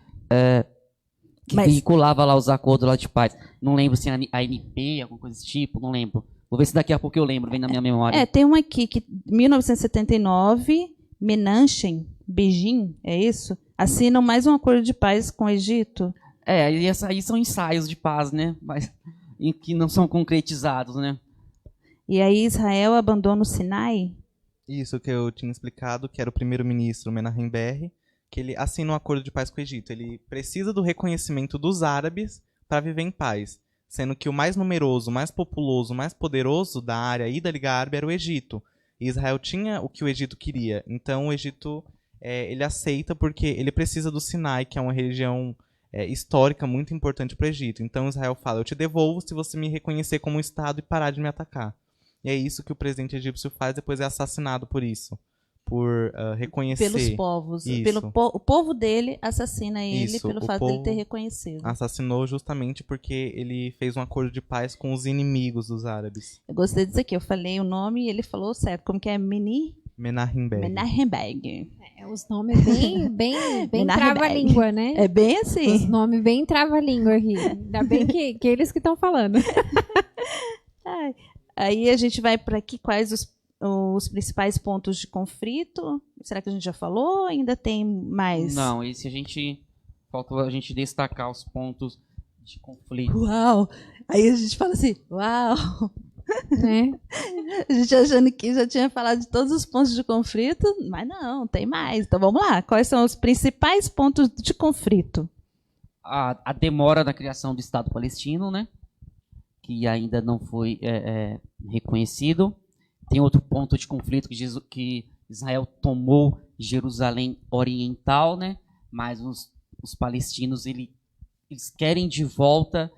vinculava lá os acordos lá de paz. Não lembro se a ANP, alguma coisa desse tipo, não lembro. Vou ver se daqui a pouco eu lembro, vem na minha memória. Tem uma aqui que 1979, Menachem Begin, é isso? Assinam mais um acordo de paz com o Egito. E essas aí são ensaios de paz, né? Mas que não são concretizados, né? E aí Israel abandona o Sinai? Isso que eu tinha explicado, que era o primeiro-ministro Menachem Berri, que ele assina um acordo de paz com o Egito. Ele precisa do reconhecimento dos árabes para viver em paz, sendo que o mais numeroso, mais populoso, mais poderoso da área e da Liga Árabe era o Egito. E Israel tinha o que o Egito queria. Então o Egito ele aceita porque ele precisa do Sinai, que é uma região histórica muito importante para o Egito. Então Israel fala, eu te devolvo se você me reconhecer como Estado e parar de me atacar. E é isso que o presidente egípcio faz, depois é assassinado por isso. Por reconhecer. Pelos povos. Isso. O povo dele assassina ele isso, pelo fato dele ter reconhecido. Assassinou justamente porque ele fez um acordo de paz com os inimigos dos árabes. Eu gostei disso aqui. Eu falei o nome e ele falou certo. Como que é? Menachem Berri. Menachem Berri. Os nomes bem trava-língua, né? É bem assim. Os nomes bem trava-língua aqui. Ainda bem que eles que estão falando. Aí a gente vai para aqui, quais os principais pontos de conflito? Será que a gente já falou? Ainda tem mais? Não, faltou a gente destacar os pontos de conflito. Uau! Aí a gente fala assim, uau! Né? A gente achando que já tinha falado de todos os pontos de conflito, mas não, tem mais. Então vamos lá, quais são os principais pontos de conflito? A demora na criação do Estado palestino, né? Que ainda não foi reconhecido. Tem outro ponto de conflito que Israel tomou Jerusalém Oriental, né? Mas os palestinos eles querem de volta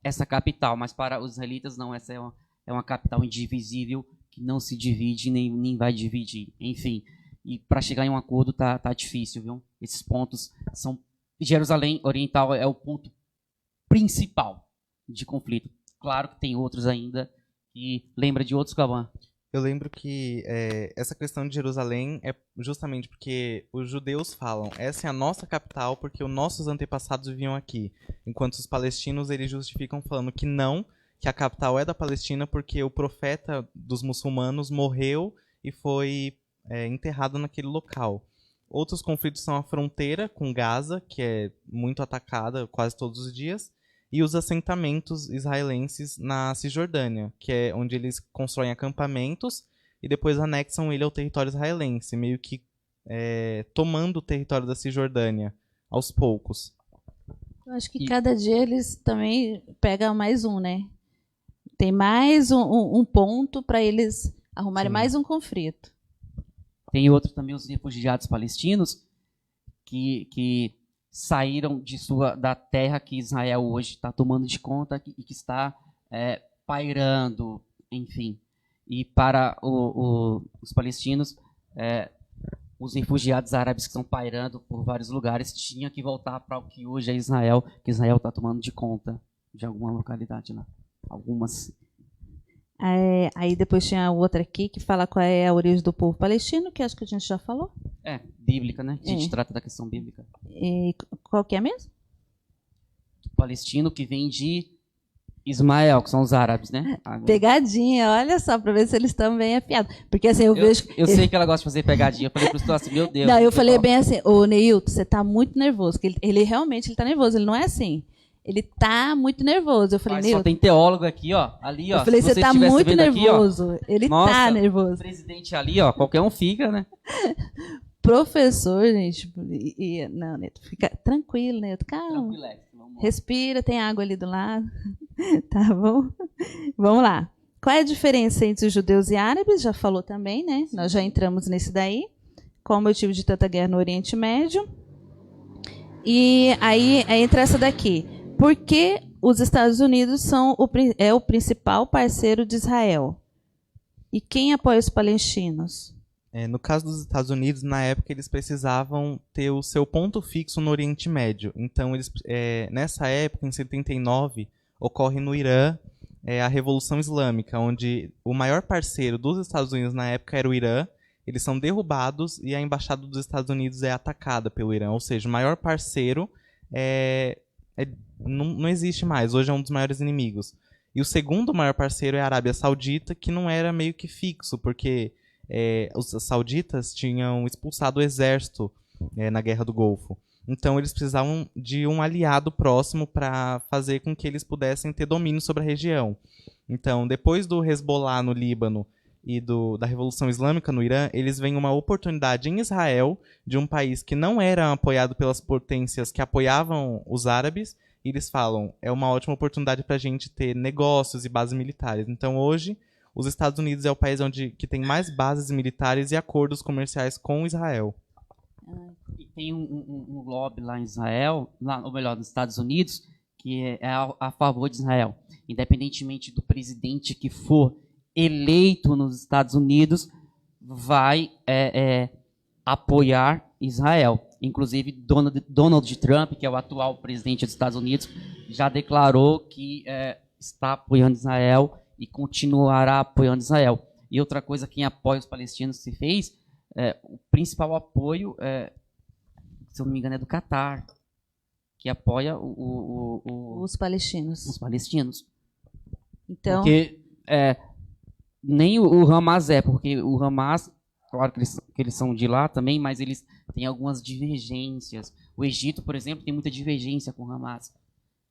essa capital, mas para os israelitas não, essa é uma capital indivisível que não se divide nem vai dividir. Enfim, e para chegar em um acordo tá difícil, viu? Esses pontos são... Jerusalém Oriental é o ponto principal de conflito. Claro que tem outros ainda. E lembra de outros, Cauã? Eu lembro que essa questão de Jerusalém é justamente porque os judeus falam, essa é a nossa capital porque os nossos antepassados viviam aqui. Enquanto os palestinos eles justificam falando que não, que a capital é da Palestina porque o profeta dos muçulmanos morreu e foi enterrado naquele local. Outros conflitos são a fronteira com Gaza, que é muito atacada quase todos os dias, e os assentamentos israelenses na Cisjordânia, que é onde eles constroem acampamentos e depois anexam ele ao território israelense, meio que tomando o território da Cisjordânia aos poucos. Eu acho que cada dia eles também pegam mais um, né? Tem mais um ponto para eles arrumarem mais um conflito. Tem outro também, os refugiados palestinos, que saíram da terra que Israel hoje está tomando de conta e que está pairando, enfim. E para os palestinos, os refugiados árabes que estão pairando por vários lugares tinham que voltar para o que hoje é Israel, que Israel está tomando de conta de alguma localidade lá. Algumas. Aí depois tinha outra aqui que fala qual é a origem do povo palestino, que acho que a gente já falou. Bíblica, né? A gente trata da questão bíblica. E qual que é mesmo? O palestino que vem de Ismael, que são os árabes, né? Pegadinha, olha só, para ver se eles estão bem afiados. Porque assim, eu vejo... Eu sei que ela gosta de fazer pegadinha. Eu falei pro Estou assim, meu Deus. Não, eu falei bem assim, ô Neilton, você tá muito nervoso. Que ele realmente tá nervoso, ele não é assim. Ele tá muito nervoso. Eu falei, Neilton... Só tem teólogo aqui, ó. Ali, ó. Eu falei, você tá muito nervoso. Aqui, ele nossa, tá nervoso. O presidente ali, ó, qualquer um fica, né? Professor, gente... Não, Neilton, fica tranquilo, Neilton, calma. Respira, tem água ali do lado. Tá bom? Vamos lá. Qual é a diferença entre os judeus e árabes? Já falou também, né? Nós já entramos nesse daí. Qual o motivo de tanta guerra no Oriente Médio? E aí entra essa daqui. Por que os Estados Unidos são o principal parceiro de Israel? E quem apoia os palestinos? No caso dos Estados Unidos, na época, eles precisavam ter o seu ponto fixo no Oriente Médio. Então, nessa época, em 79, ocorre no Irã a Revolução Islâmica, onde o maior parceiro dos Estados Unidos na época era o Irã. Eles são derrubados e a embaixada dos Estados Unidos é atacada pelo Irã. Ou seja, o maior parceiro não existe mais. Hoje é um dos maiores inimigos. E o segundo maior parceiro é a Arábia Saudita, que não era meio que fixo, porque os sauditas tinham expulsado o exército na Guerra do Golfo. Então eles precisavam de um aliado próximo para fazer com que eles pudessem ter domínio sobre a região. Então, depois do Hezbollah no Líbano e da Revolução Islâmica no Irã, eles veem uma oportunidade em Israel, de um país que não era apoiado pelas potências que apoiavam os árabes, e eles falam, é uma ótima oportunidade para a gente ter negócios e bases militares. Então hoje, os Estados Unidos é o país que tem mais bases militares e acordos comerciais com Israel. E tem um lobby lá em Israel, ou melhor, nos Estados Unidos, que é a favor de Israel. Independentemente do presidente que for eleito nos Estados Unidos, vai apoiar Israel. Inclusive, Donald Trump, que é o atual presidente dos Estados Unidos, já declarou que está apoiando Israel e continuará apoiando Israel. E outra coisa, quem apoia os palestinos se fez, o principal apoio, se eu não me engano, é do Catar, que apoia os palestinos. Os palestinos. Então... Porque nem o Hamas porque o Hamas, claro que eles são de lá também, mas eles têm algumas divergências. O Egito, por exemplo, tem muita divergência com o Hamas,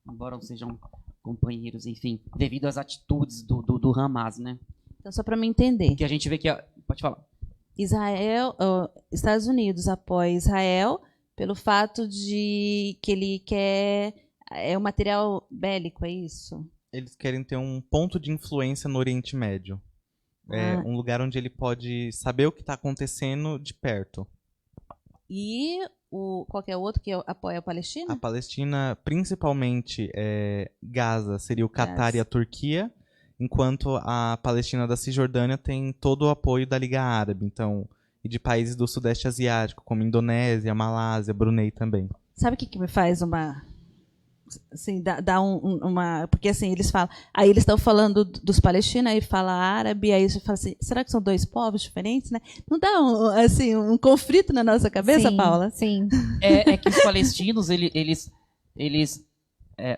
embora não sejam companheiros, enfim, devido às atitudes do Hamas, né? Então, só para me entender. Que a gente vê que... Pode falar. Estados Unidos apoia Israel pelo fato de que ele quer um material bélico, é isso? Eles querem ter um ponto de influência no Oriente Médio. Um lugar onde ele pode saber o que está acontecendo de perto. E qualquer outro que apoia a Palestina? A Palestina, principalmente Gaza, seria o Catar e a Turquia, enquanto a Palestina da Cisjordânia tem todo o apoio da Liga Árabe, então, e de países do Sudeste Asiático, como Indonésia, Malásia, Brunei também. Sabe o que me faz uma... Assim, dá uma... Porque assim, eles falam... Aí eles estão falando dos palestinos, aí fala árabe, aí você fala assim, será que são dois povos diferentes, né? Não dá um conflito na nossa cabeça, sim, Paula? Sim. É que os palestinos, eles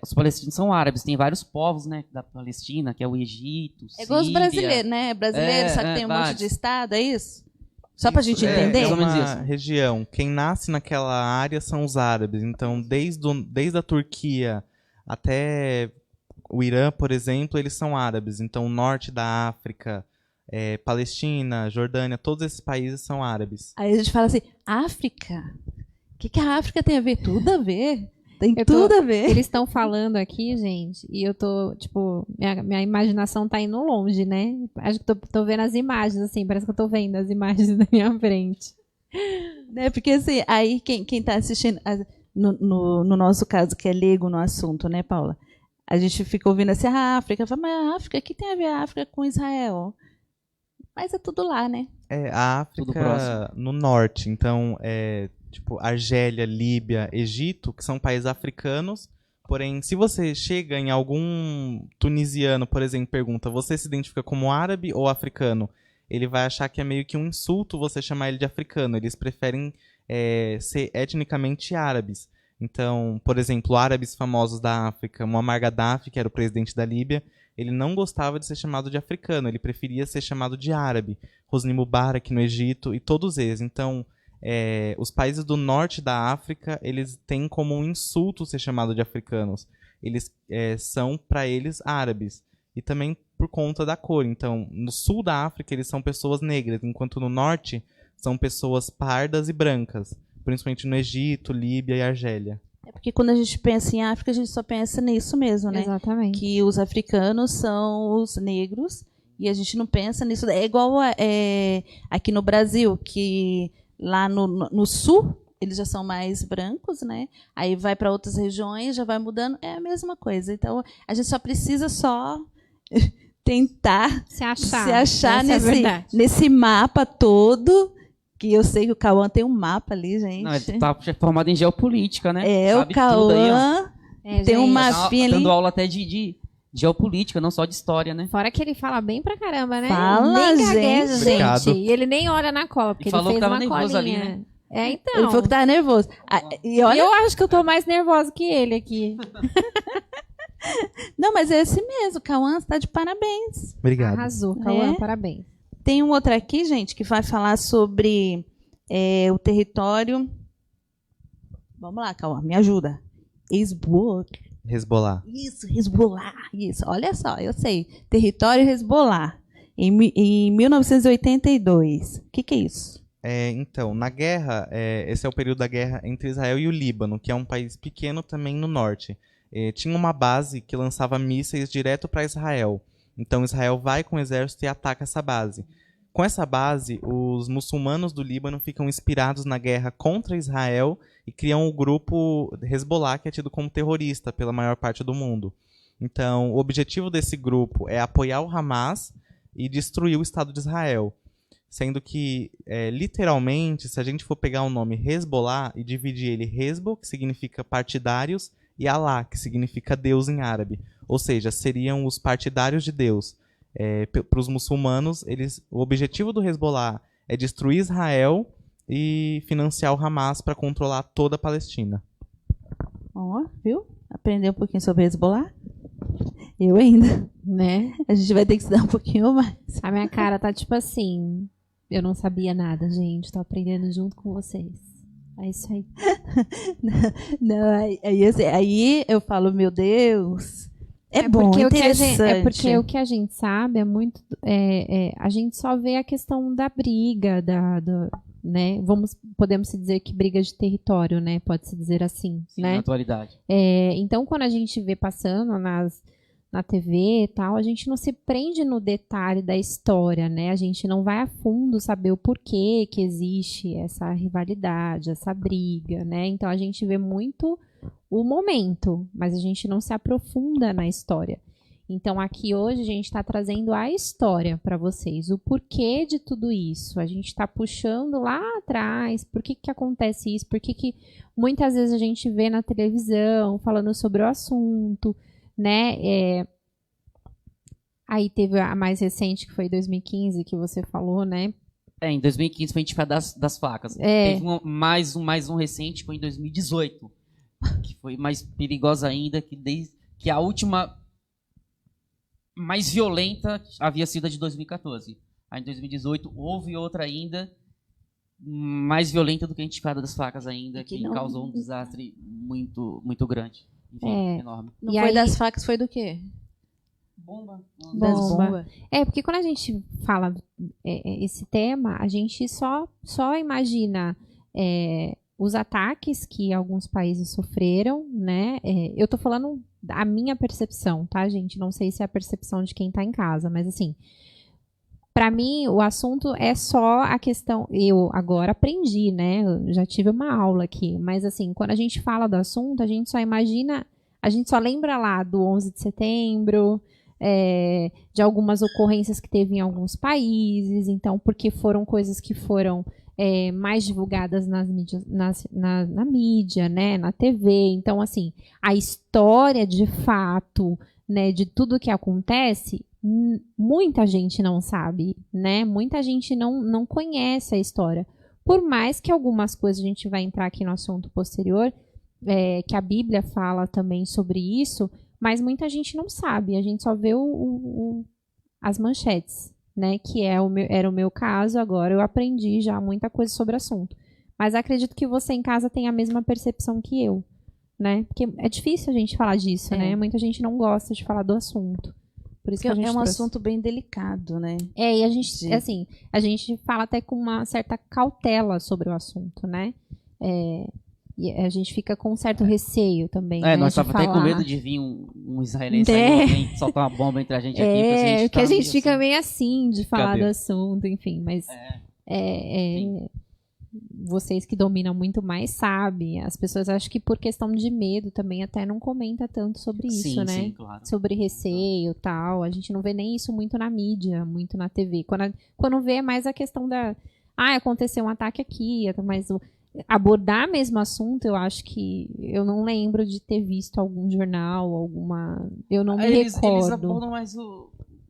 os palestinos são árabes, tem vários povos, né, da Palestina, que é o Egito, É igual os Síria. brasileiros, né? Brasileiro, só que tem um monte de estado, é isso? Só pra gente É entender? uma região. Quem nasce naquela área são os árabes. Então, desde a Turquia até o Irã, por exemplo, eles são árabes. Então, o norte da África, Palestina, Jordânia, todos esses países são árabes. Aí a gente fala assim, África? O que a África tem a ver? Tudo a ver. Tem tudo a ver. Eles estão falando aqui, gente, e eu tô, tipo, minha imaginação tá indo longe, né? Acho que tô vendo as imagens, assim, parece que eu tô vendo as imagens na minha frente. Né? Porque assim, aí quem tá assistindo, no nosso caso, que é leigo no assunto, né, Paula? A gente fica ouvindo assim, a África, fala, mas a África, o que tem a ver a África com Israel? Mas é tudo lá, né? A África no norte, então tipo Argélia, Líbia, Egito, que são países africanos. Porém, se você chega em algum tunisiano, por exemplo, pergunta, você se identifica como árabe ou africano? Ele vai achar que é meio que um insulto você chamar ele de africano. Eles preferem ser etnicamente árabes. Então, por exemplo, árabes famosos da África, Muammar Gaddafi, que era o presidente da Líbia, ele não gostava de ser chamado de africano, ele preferia ser chamado de árabe. Hosni Mubarak no Egito e todos eles. Então, os países do norte da África, eles têm como um insulto ser chamado de africanos. Eles são, para eles, árabes. E também por conta da cor. Então, no sul da África, eles são pessoas negras, enquanto no norte são pessoas pardas e brancas. Principalmente no Egito, Líbia e Argélia. É porque quando a gente pensa em África, a gente só pensa nisso mesmo, né? Exatamente. Que os africanos são os negros e a gente não pensa nisso. É igual aqui no Brasil, que lá no sul eles já são mais brancos, né? Aí vai para outras regiões, já vai mudando. É a mesma coisa. Então, a gente só precisa tentar se achar nesse mapa todo. Que eu sei que o Cauã tem um mapa ali, gente. Não, ele tá formado em geopolítica, né? Sabe o Cauã tem um mapinha ali. Dando aula até de geopolítica, não só de história, né? Fora que ele fala bem pra caramba, né? Fala, nem gagueja, gente. E ele nem olha na cola, porque ele fez uma colinha. Ali, né? Então. Ele falou que tava nervoso. E olha... eu acho que eu tô mais nervosa que ele aqui. Não, mas é esse mesmo. Cauã, você tá de parabéns. Obrigado. Arrasou, Cauã, parabéns. Tem um outro aqui, gente, que vai falar sobre o território. Vamos lá, Cauã, me ajuda. Hezbollah. Isso, Hezbollah. Isso, olha só, eu sei. Território Hezbollah. Em 1982. O que é isso? Então, na guerra, esse é o período da guerra entre Israel e o Líbano, que é um país pequeno também no norte. Tinha uma base que lançava mísseis direto para Israel. Então Israel vai com o exército e ataca essa base. Com essa base, os muçulmanos do Líbano ficam inspirados na guerra contra Israel e criam o grupo Hezbollah, que é tido como terrorista pela maior parte do mundo. Então, o objetivo desse grupo é apoiar o Hamas e destruir o Estado de Israel. Sendo que, literalmente, se a gente for pegar o nome Hezbollah e dividir ele Hezbo, que significa partidários, e Allah, que significa Deus em árabe. Ou seja, seriam os partidários de Deus. Para os muçulmanos, o objetivo do Hezbollah é destruir Israel e financiar o Hamas para controlar toda a Palestina. Ó, viu? Aprendeu um pouquinho sobre Hezbollah? Eu ainda. Né? A gente vai ter que estudar um pouquinho mais. A minha cara tá tipo assim... Eu não sabia nada, gente. Tô aprendendo junto com vocês. É isso aí. Não, aí eu falo, meu Deus... É bom, interessante. Porque o que a gente sabe é muito... a gente só vê a questão da briga, né? Podemos dizer que briga de território, né? Pode-se dizer assim, Sim, né? Na atualidade. Então, quando a gente vê passando na TV e tal, a gente não se prende no detalhe da história, né? A gente não vai a fundo saber o porquê que existe essa rivalidade, essa briga, né? Então, a gente vê muito o momento, mas a gente não se aprofunda na história. Então, aqui hoje a gente está trazendo a história para vocês, o porquê de tudo isso. A gente está puxando lá atrás, por que acontece isso, por que muitas vezes a gente vê na televisão falando sobre o assunto, né? Aí teve a mais recente, que foi 2015, que você falou, né? Em 2015 foi a gente das facas. Teve mais um recente, foi em 2018. Que foi mais perigosa ainda que a última mais violenta havia sido a de 2014. Aí em 2018 houve outra ainda mais violenta do que a intifada das facas ainda, que causou um desastre muito, muito grande. Enfim, enorme. Não foi das facas, foi do quê? Bomba. Das bombas. Porque quando a gente fala esse tema, a gente só imagina os ataques que alguns países sofreram, né? Eu tô falando a minha percepção, tá, gente? Não sei se é a percepção de quem tá em casa, mas assim, para mim o assunto é só a questão. Eu agora aprendi, né? Eu já tive uma aula aqui, mas assim, quando a gente fala do assunto, a gente só imagina, a gente só lembra lá do 11 de setembro, de algumas ocorrências que teve em alguns países, então, porque foram coisas que foram mais divulgadas nas mídias, na mídia, né, na TV. Então, assim, a história de fato, né, de tudo que acontece, muita gente não sabe, né? Muita gente não conhece a história. Por mais que algumas coisas, a gente vai entrar aqui no assunto posterior, que a Bíblia fala também sobre isso, mas muita gente não sabe, a gente só vê as manchetes, né? Que era o meu caso, agora eu aprendi já muita coisa sobre o assunto. Mas acredito que você em casa tem a mesma percepção que eu, né? Porque é difícil a gente falar disso, né? Muita gente não gosta de falar do assunto. Por isso que a gente trouxe. Assunto bem delicado, né? E a gente, assim, a gente fala até com uma certa cautela sobre o assunto, né? E a gente fica com um certo receio também. Né, nós estávamos até com medo de vir um israelense aí, soltar uma bomba entre a gente aqui. Que a gente fica meio assim de falar do assunto, enfim, mas vocês que dominam muito mais sabem. As pessoas acham que por questão de medo também até não comenta tanto sobre isso, né? Sim, claro. Sobre receio e tal. A gente não vê nem isso muito na mídia, muito na TV. Quando vê é mais a questão da... aconteceu um ataque aqui, mas abordar mesmo assunto, eu acho que eu não lembro de ter visto algum jornal, eu não me recordo. Eles abordam mais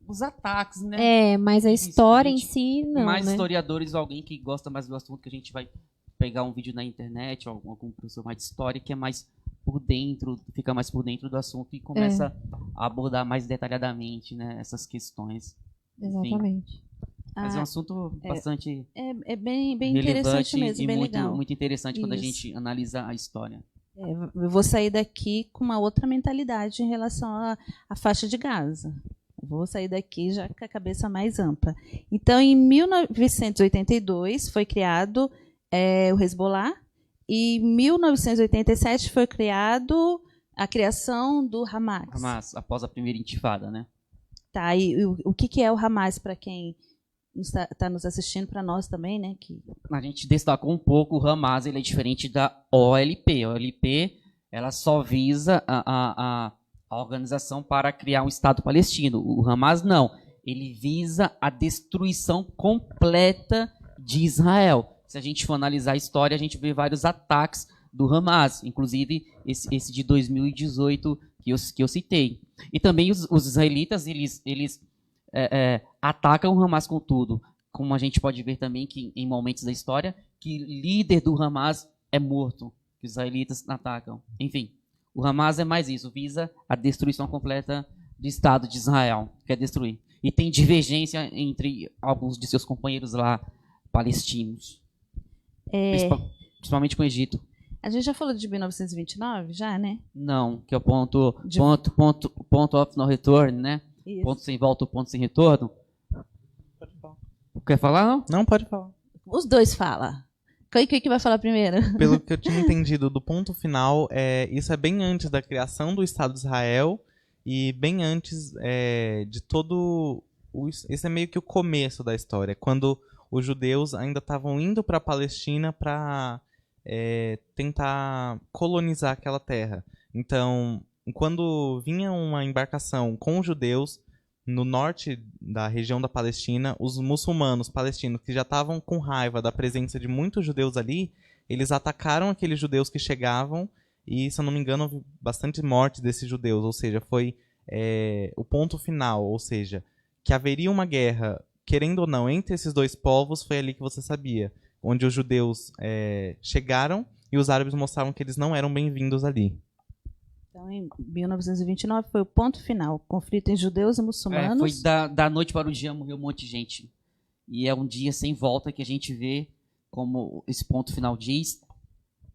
os ataques, né? Mas a história em si, não, mais né? historiadores, alguém que gosta mais do assunto, que a gente vai pegar um vídeo na internet, ou algum professor mais de história, que é mais por dentro, fica mais por dentro do assunto e começa a abordar mais detalhadamente, né, essas questões. Exatamente. Enfim. Mas é um assunto bastante bem interessante mesmo, e bem muito, legal. muito interessante quando a gente analisa a história. Eu vou sair daqui com uma outra mentalidade em relação à faixa de Gaza. Eu vou sair daqui já com a cabeça mais ampla. Então, em 1982 foi criado o Hezbollah e em 1987 foi criado a criação do Hamas. Hamas, após a primeira intifada, né? Tá, e o que é o Hamas para quem está nos assistindo, para nós também, né? A gente destacou um pouco o Hamas, ele é diferente da OLP. A OLP, ela só visa a organização para criar um Estado palestino. O Hamas não. Ele visa a destruição completa de Israel. Se a gente for analisar a história, a gente vê vários ataques do Hamas, inclusive esse de 2018 que eu citei. E também os israelitas, eles atacam o Hamas com tudo. Como a gente pode ver também que em momentos da história, que líder do Hamas é morto, que os israelitas atacam. Enfim, o Hamas é mais isso, visa a destruição completa do Estado de Israel, quer destruir. E tem divergência entre alguns de seus companheiros lá, palestinos. Principalmente com o Egito. A gente já falou de 1929, já, né? Não, que é o ponto of no return, né? Isso. Ponto sem volta, ponto sem retorno. Pode falar. Quer falar, não? Não, pode falar. Os dois falam. Quem que vai falar primeiro? Pelo que eu tinha entendido do ponto final, isso é bem antes da criação do Estado de Israel e bem antes de todo... Esse é meio que o começo da história, quando os judeus ainda estavam indo para a Palestina para tentar colonizar aquela terra. Então, quando vinha uma embarcação com judeus no norte da região da Palestina, os muçulmanos palestinos que já estavam com raiva da presença de muitos judeus ali, eles atacaram aqueles judeus que chegavam e, se eu não me engano, houve bastante morte desses judeus, ou seja, foi o ponto final, ou seja, que haveria uma guerra, querendo ou não, entre esses dois povos, foi ali que você sabia, onde os judeus chegaram e os árabes mostravam que eles não eram bem-vindos ali. Então, em 1929 foi o ponto final. Conflito em judeus e muçulmanos. Foi da noite para o dia, morreu um monte de gente. E é um dia sem volta que a gente vê, como esse ponto final diz,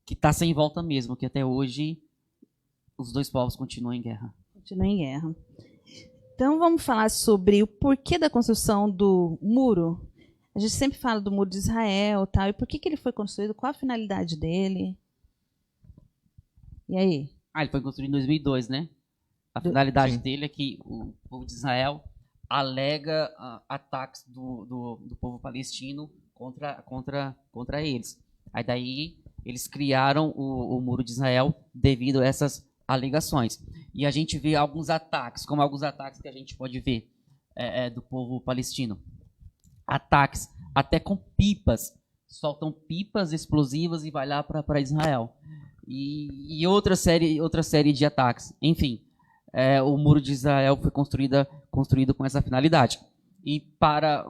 que está sem volta mesmo, que até hoje os dois povos continuam em guerra. Continuam em guerra. Então, vamos falar sobre o porquê da construção do muro. A gente sempre fala do muro de Israel, tal, e por que ele foi construído, qual a finalidade dele? E aí? Ele foi construído em 2002, né? A finalidade dele é que o povo de Israel alega ataques do povo palestino contra eles. Aí daí eles criaram o Muro de Israel devido a essas alegações. E a gente vê alguns ataques, como alguns ataques que a gente pode ver do povo palestino. Ataques até com pipas. Soltam pipas explosivas e vai lá para Israel. E outra série de ataques. Enfim, o Muro de Israel foi construído com essa finalidade. E para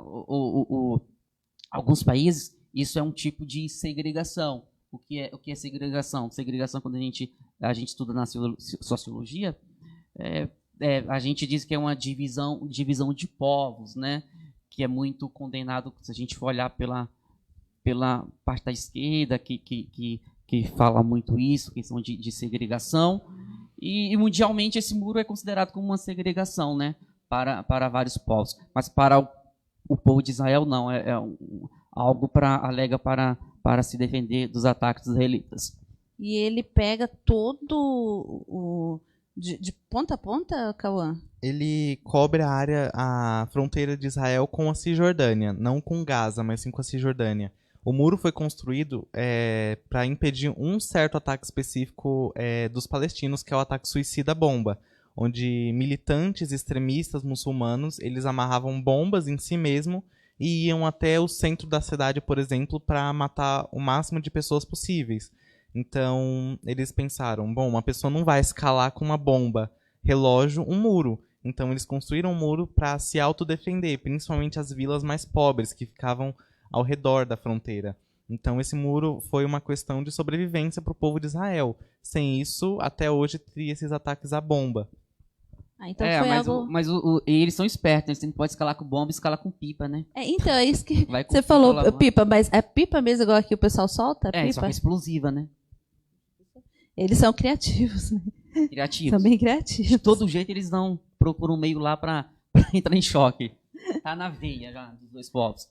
alguns países, isso é um tipo de segregação. O que é segregação? Segregação, quando a gente estuda na sociologia, a gente diz que é uma divisão de povos, né? Que é muito condenado, se a gente for olhar pela parte da esquerda, que fala muito isso, questão de segregação. E mundialmente esse muro é considerado como uma segregação, né? Para vários povos. Mas para o povo de Israel, não. Algo alega para se defender dos ataques israelitas. E ele pega todo de ponta a ponta, Cauã? Ele cobre a fronteira de Israel com a Cisjordânia, não com Gaza, mas sim com a Cisjordânia. O muro foi construído para impedir um certo ataque específico dos palestinos, que é o ataque suicida-bomba, onde militantes extremistas muçulmanos eles amarravam bombas em si mesmo e iam até o centro da cidade, por exemplo, para matar o máximo de pessoas possíveis. Então, eles pensaram, bom, uma pessoa não vai escalar com uma bomba, relógio, um muro. Então, eles construíram um muro para se autodefender, principalmente as vilas mais pobres, que ficavam ao redor da fronteira. Então, esse muro foi uma questão de sobrevivência para o povo de Israel. Sem isso, até hoje, teria esses ataques à bomba. Então foi algo... Mas eles são espertos, eles não podem escalar com bomba e escalar com pipa, né? Então, é isso que você falou, pipa, mas é pipa mesmo igual aqui o pessoal solta? Pipa? Só que é explosiva, né? Eles são criativos, né? Criativos. São bem criativos. De todo jeito, eles procuram um meio lá para entrar em choque. Tá na veia já dos dois povos.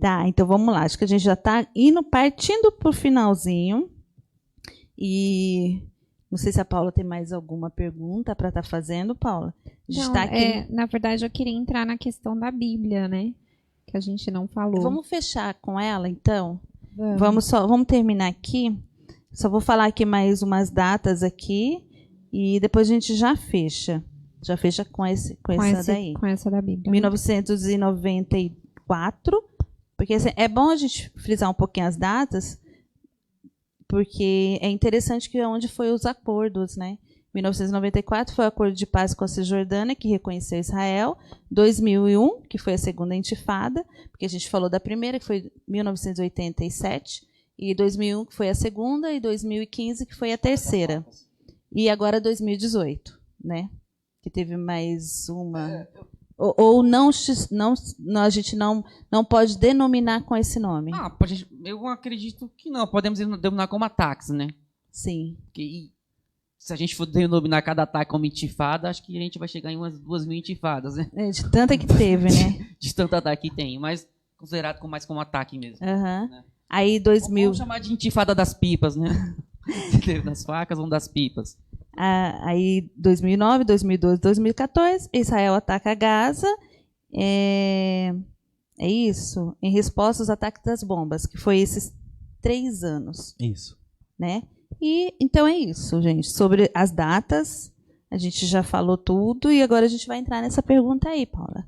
Tá, então vamos lá. Acho que a gente já está partindo para o finalzinho. E não sei se a Paula tem mais alguma pergunta para estar fazendo, Paula. A gente tá aqui... na verdade, eu queria entrar na questão da Bíblia, né? Que a gente não falou. Vamos fechar com ela, então? Vamos terminar aqui. Só vou falar aqui mais umas datas aqui e depois a gente já fecha. Já fecha com essa daí. Com essa da Bíblia. 1994. Porque assim, é bom a gente frisar um pouquinho as datas, porque é interessante que onde foi os acordos, né? 1994 foi o acordo de paz com a Cisjordânia, que reconheceu Israel. 2001, que foi a segunda intifada, porque a gente falou da primeira, que foi 1987, e 2001, que foi a segunda, e 2015, que foi a terceira. E agora 2018, né? Que teve mais uma... Ou não, a gente não pode denominar com esse nome? Eu acredito que não. Podemos denominar como ataques, né? Sim. Porque se a gente for denominar cada ataque como intifada, acho que a gente vai chegar em umas 2.000 intifadas, né? De tanta que teve, né? De tanto ataque que tem, mas considerado mais como ataque mesmo. Uhum. Né? Aí 2000... Vamos chamar de intifada das pipas, né? Das facas ou das pipas. Aí 2009, 2012, 2014, Israel ataca Gaza. É isso? Em resposta aos ataques das bombas, que foi esses 3 anos. Isso. Né? E então é isso, gente. Sobre as datas, a gente já falou tudo e agora a gente vai entrar nessa pergunta aí, Paula.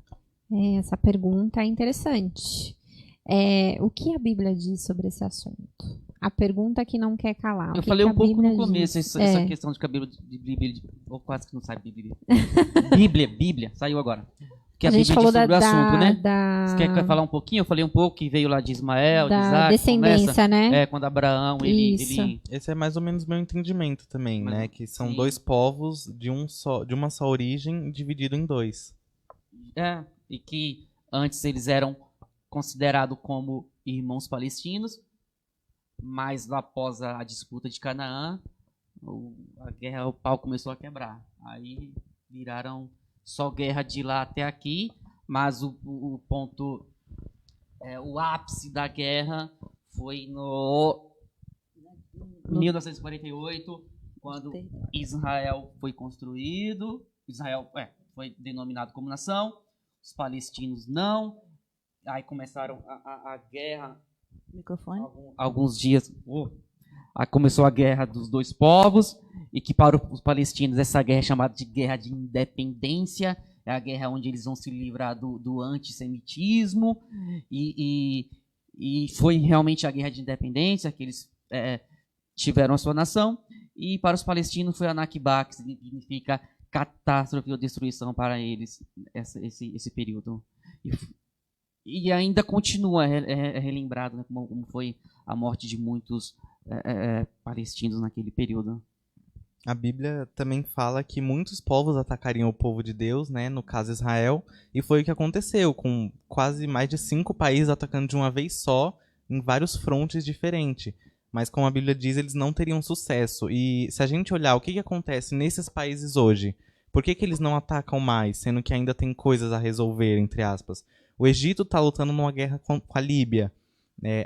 Essa pergunta é interessante. O que a Bíblia diz sobre esse assunto? A pergunta que não quer calar. Eu falei um pouco no começo, essa questão de que a Bíblia... Ou quase que não sai Bíblia. Bíblia, saiu agora. que A a gente Bíblia falou diz sobre o assunto, né? da Você quer falar um pouquinho? Eu falei um pouco que veio lá de Ismael, de da Isaac. descendência, começa, né? quando Abraão, Isso. ele... Esse é mais ou menos meu entendimento também, Mas, né? Que são sim. 2 povos de uma só origem dividido em 2. E que antes eles eram considerados como irmãos palestinos, mas após a disputa de Canaã, a guerra, o pau começou a quebrar. Aí viraram só guerra de lá até aqui, mas o ponto, o ápice da guerra foi no 1948, quando Israel foi construído. Israel foi denominado como nação, os palestinos não. Aí começaram a guerra. Microfone. Alguns dias. Aí começou a guerra dos 2 povos, e que para os palestinos essa guerra é chamada de guerra de independência. É a guerra onde eles vão se livrar do antissemitismo, e foi realmente a guerra de independência que eles tiveram a sua nação. E para os palestinos foi a Nakba, que significa catástrofe ou destruição para eles, esse período. E ainda continua relembrado, né, como foi a morte de muitos palestinos naquele período. A Bíblia também fala que muitos povos atacariam o povo de Deus, né? No caso Israel, e foi o que aconteceu, com quase mais de 5 países atacando de uma vez só, em vários frontes diferentes. Mas como a Bíblia diz, eles não teriam sucesso. E se a gente olhar o que acontece nesses países hoje, por que eles não atacam mais, sendo que ainda tem coisas a resolver, entre aspas? O Egito está lutando numa guerra com a Líbia.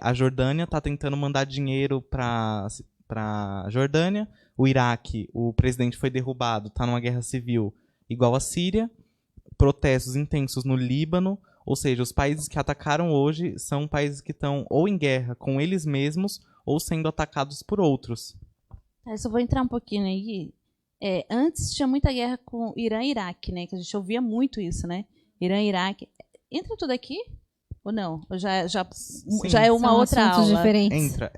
A Jordânia está tentando mandar dinheiro para a Jordânia. O Iraque, o presidente foi derrubado, está numa guerra civil igual a Síria. Protestos intensos no Líbano. Ou seja, os países que atacaram hoje são países que estão ou em guerra com eles mesmos ou sendo atacados por outros. Eu só vou entrar um pouquinho aí. Antes tinha muita guerra com Irã e Iraque, né? Que a gente ouvia muito isso, né? Irã e Iraque. Entra tudo aqui? Ou não? Ou já é uma São outra assuntos aula? diferentes. Entra.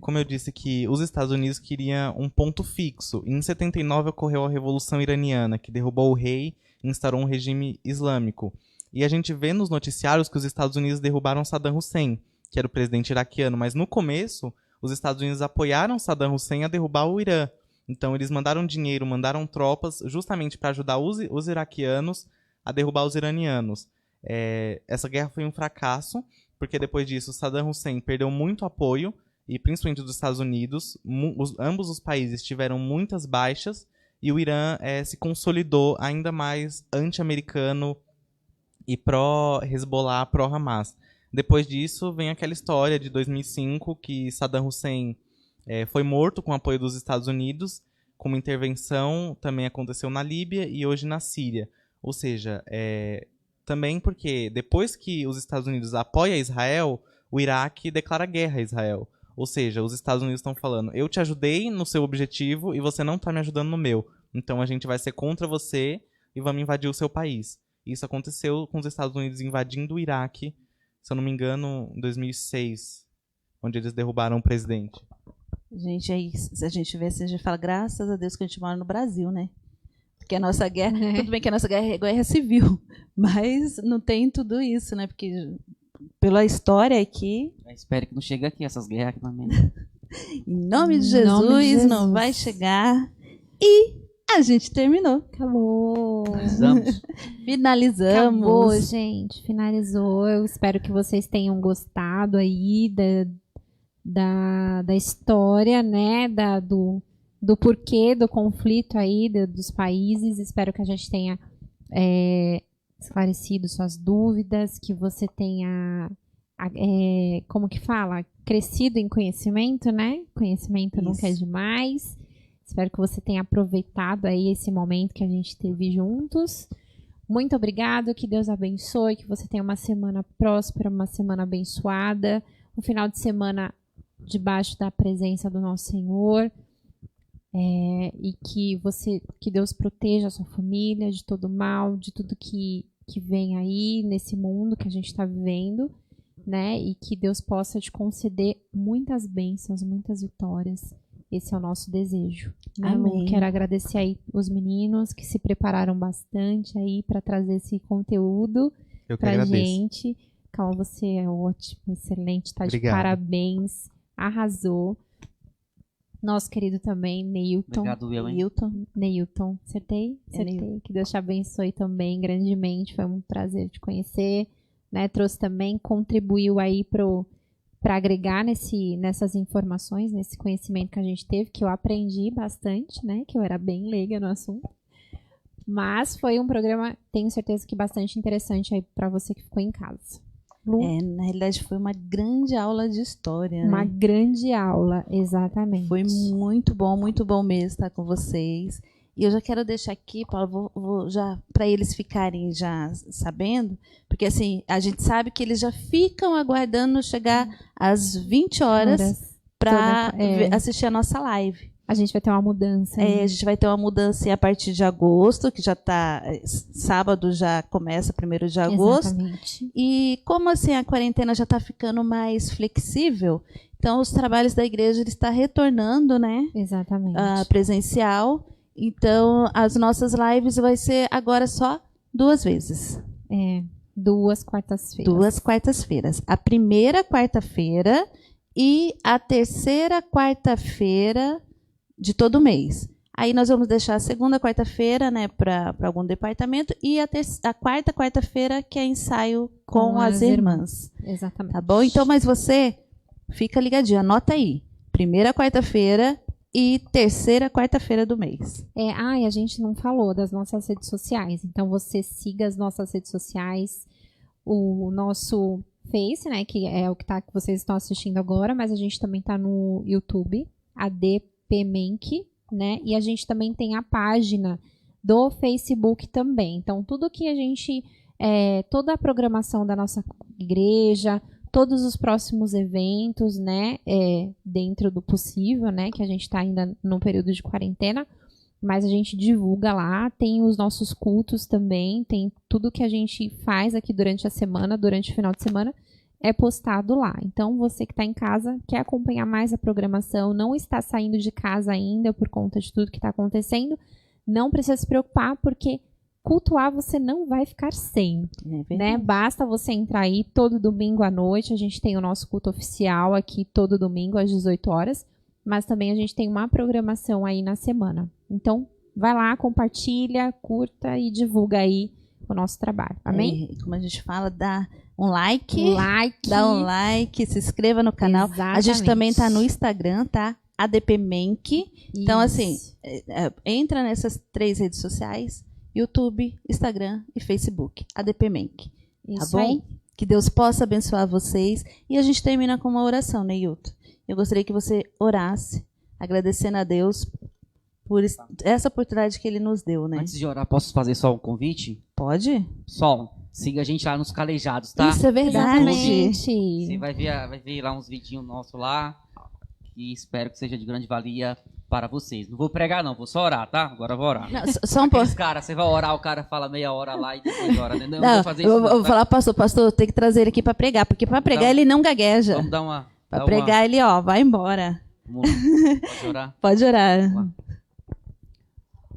Como eu disse que os Estados Unidos queriam um ponto fixo. Em 79 ocorreu a Revolução Iraniana, que derrubou o rei e instaurou um regime islâmico. E a gente vê nos noticiários que os Estados Unidos derrubaram Saddam Hussein, que era o presidente iraquiano. Mas no começo, os Estados Unidos apoiaram Saddam Hussein a derrubar o Irã. Então eles mandaram dinheiro, mandaram tropas, justamente para ajudar os iraquianos a derrubar os iranianos. Essa guerra foi um fracasso, porque depois disso Saddam Hussein perdeu muito apoio, e principalmente dos Estados Unidos. Ambos os países tiveram muitas baixas, e o Irã se consolidou ainda mais anti-americano e pró-Hezbollah, pró-Hamas. Depois disso vem aquela história de 2005, que Saddam Hussein foi morto com o apoio dos Estados Unidos, com uma intervenção também aconteceu na Líbia e hoje na Síria. Ou seja, também porque depois que os Estados Unidos apoiam Israel, o Iraque declara guerra a Israel. Ou seja, os Estados Unidos estão falando, eu te ajudei no seu objetivo e você não está me ajudando no meu. Então a gente vai ser contra você e vamos invadir o seu país. Isso aconteceu com os Estados Unidos invadindo o Iraque, se eu não me engano, em 2006, onde eles derrubaram o presidente. Gente, aí, se a gente vê, a gente fala, graças a Deus que a gente mora no Brasil, né? Porque a nossa guerra, tudo bem que a nossa guerra é guerra civil, mas não tem tudo isso, né? Porque pela história aqui... Eu espero que não chegue aqui essas guerras aqui também. Em nome de Jesus, não vai chegar. E a gente terminou. Acabou. Finalizamos. Acabou, gente. Finalizou. Eu espero que vocês tenham gostado aí da história, né? Do porquê do conflito aí dos países. Espero que a gente tenha esclarecido suas dúvidas, que você tenha, como que fala? Crescido em conhecimento, né? Conhecimento nunca é demais. Espero que você tenha aproveitado aí esse momento que a gente teve juntos. Muito obrigada, que Deus abençoe, que você tenha uma semana próspera, uma semana abençoada, um final de semana debaixo da presença do nosso Senhor, e que Deus proteja a sua família de todo mal, de tudo que vem aí nesse mundo que a gente está vivendo, né? E que Deus possa te conceder muitas bênçãos, muitas vitórias, Esse é o nosso desejo. Né, Lu? Amém. Quero agradecer aí os meninos que se prepararam bastante aí para trazer esse conteúdo Eu que pra agradeço. gente. Cal, você é ótimo, excelente, tá de Obrigado. parabéns, arrasou. Nosso querido também, Neilton. Obrigado, eu, hein? Neilton, acertei? Acertei. Neilton. Que Deus te abençoe também grandemente, foi um prazer te conhecer, né? Trouxe também, contribuiu aí para agregar nessas informações, nesse conhecimento que a gente teve, que eu aprendi bastante, né? Que eu era bem leiga no assunto. Mas foi um programa, tenho certeza que bastante interessante aí para você que ficou em casa. Lu? Na realidade foi uma grande aula de história, Uma né? grande aula, exatamente. Foi muito bom mesmo estar com vocês. E eu já quero deixar aqui, Paulo, vou já para eles ficarem já sabendo, porque assim, a gente sabe que eles já ficam aguardando chegar às 20 horas para assistir a nossa live. A gente vai ter uma mudança. A gente vai ter uma mudança a partir de agosto, que já está sábado já começa 1º de agosto. Exatamente. E como assim a quarentena já está ficando mais flexível, então os trabalhos da igreja ele está retornando, né? Exatamente. Presencial. Então as nossas lives vai ser agora só 2 vezes. 2 quartas-feiras. 2 quartas-feiras. A primeira quarta-feira e a terceira quarta-feira de todo mês. Aí nós vamos deixar a segunda quarta-feira, né, para algum departamento e a quarta quarta-feira que é ensaio com as irmãs. Exatamente. Tá bom? Então, mas você fica ligadinho, anota aí. Primeira quarta-feira e terceira quarta-feira do mês. E a gente não falou das nossas redes sociais. Então você siga as nossas redes sociais, o nosso Face, né, que é o que vocês estão assistindo agora, mas a gente também tá no YouTube, ADPMenk, né? E a gente também tem a página do Facebook também. Então, tudo que a gente, toda a programação da nossa igreja, todos os próximos eventos, né? Dentro do possível, né? Que a gente está ainda no período de quarentena, mas a gente divulga lá. Tem os nossos cultos também, tem tudo que a gente faz aqui durante a semana, durante o final de semana, é postado lá. Então, você que está em casa, quer acompanhar mais a programação, não está saindo de casa ainda por conta de tudo que está acontecendo, não precisa se preocupar, porque cultuar você não vai ficar sem, né? Basta você entrar aí todo domingo à noite, a gente tem o nosso culto oficial aqui todo domingo às 18 horas, mas também a gente tem uma programação aí na semana. Então, vai lá, compartilha, curta e divulga aí o nosso trabalho. Amém? Como a gente fala, dá um like. Dá um like, se inscreva no canal. Exatamente. A gente também tá no Instagram, tá? ADPMenk. Então, assim, entra nessas 3 redes sociais, YouTube, Instagram e Facebook. ADPMenk. Tá bom? Aí. Que Deus possa abençoar vocês. E a gente termina com uma oração, Neilton. Eu gostaria que você orasse, agradecendo a Deus por essa oportunidade que Ele nos deu, né? Antes de orar, posso fazer só um convite? Pode? Só, siga a gente lá nos Calejados, tá? Isso é verdade. Você vai ver lá uns vidinhos nossos lá, e espero que seja de grande valia para vocês. Não vou pregar não, vou só orar, tá? Agora eu vou orar. Não, só um pouco. Cara, você vai orar, o cara fala meia hora lá e depois ora. Não, Não, vou fazer isso eu não, vou tá? falar, pastor, tem que trazer ele aqui para pregar, porque para pregar ele não gagueja. Vamos dar uma... Para pregar ele, vai embora. Pode orar? Pode orar.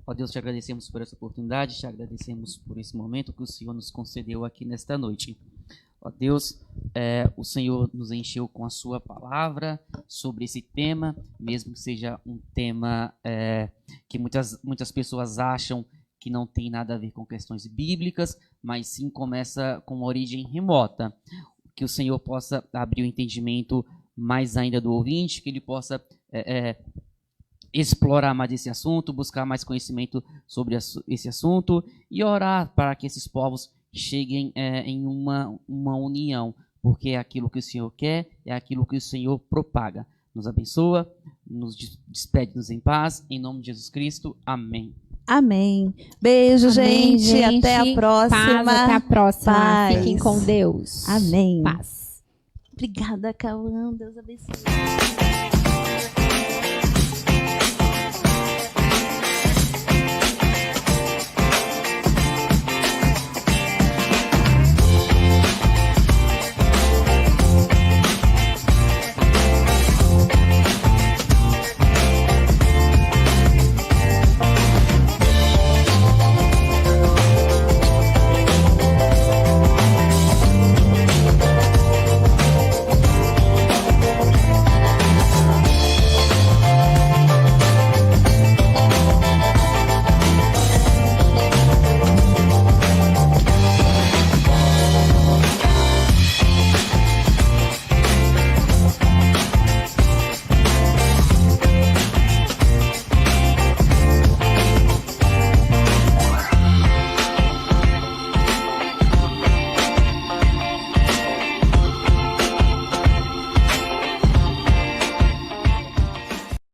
Ó Deus, te agradecemos por essa oportunidade, te agradecemos por esse momento que o Senhor nos concedeu aqui nesta noite. Ó Deus, o Senhor nos encheu com a sua palavra sobre esse tema, mesmo que seja um tema que muitas pessoas acham que não tem nada a ver com questões bíblicas, mas sim começa com uma origem remota. Que o Senhor possa abrir o entendimento mais ainda do ouvinte, que ele possa explorar mais esse assunto, buscar mais conhecimento sobre esse assunto e orar para que esses povos cheguem em uma união, porque é aquilo que o Senhor quer, é aquilo que o Senhor propaga. Nos abençoa, nos despede-nos em paz, em nome de Jesus Cristo. Amém. Amém. Beijo, Amém, gente. Até a próxima. Paz, até a próxima. Paz. Fiquem com Deus. Amém. Paz. Obrigada, Cauã. Deus abençoe.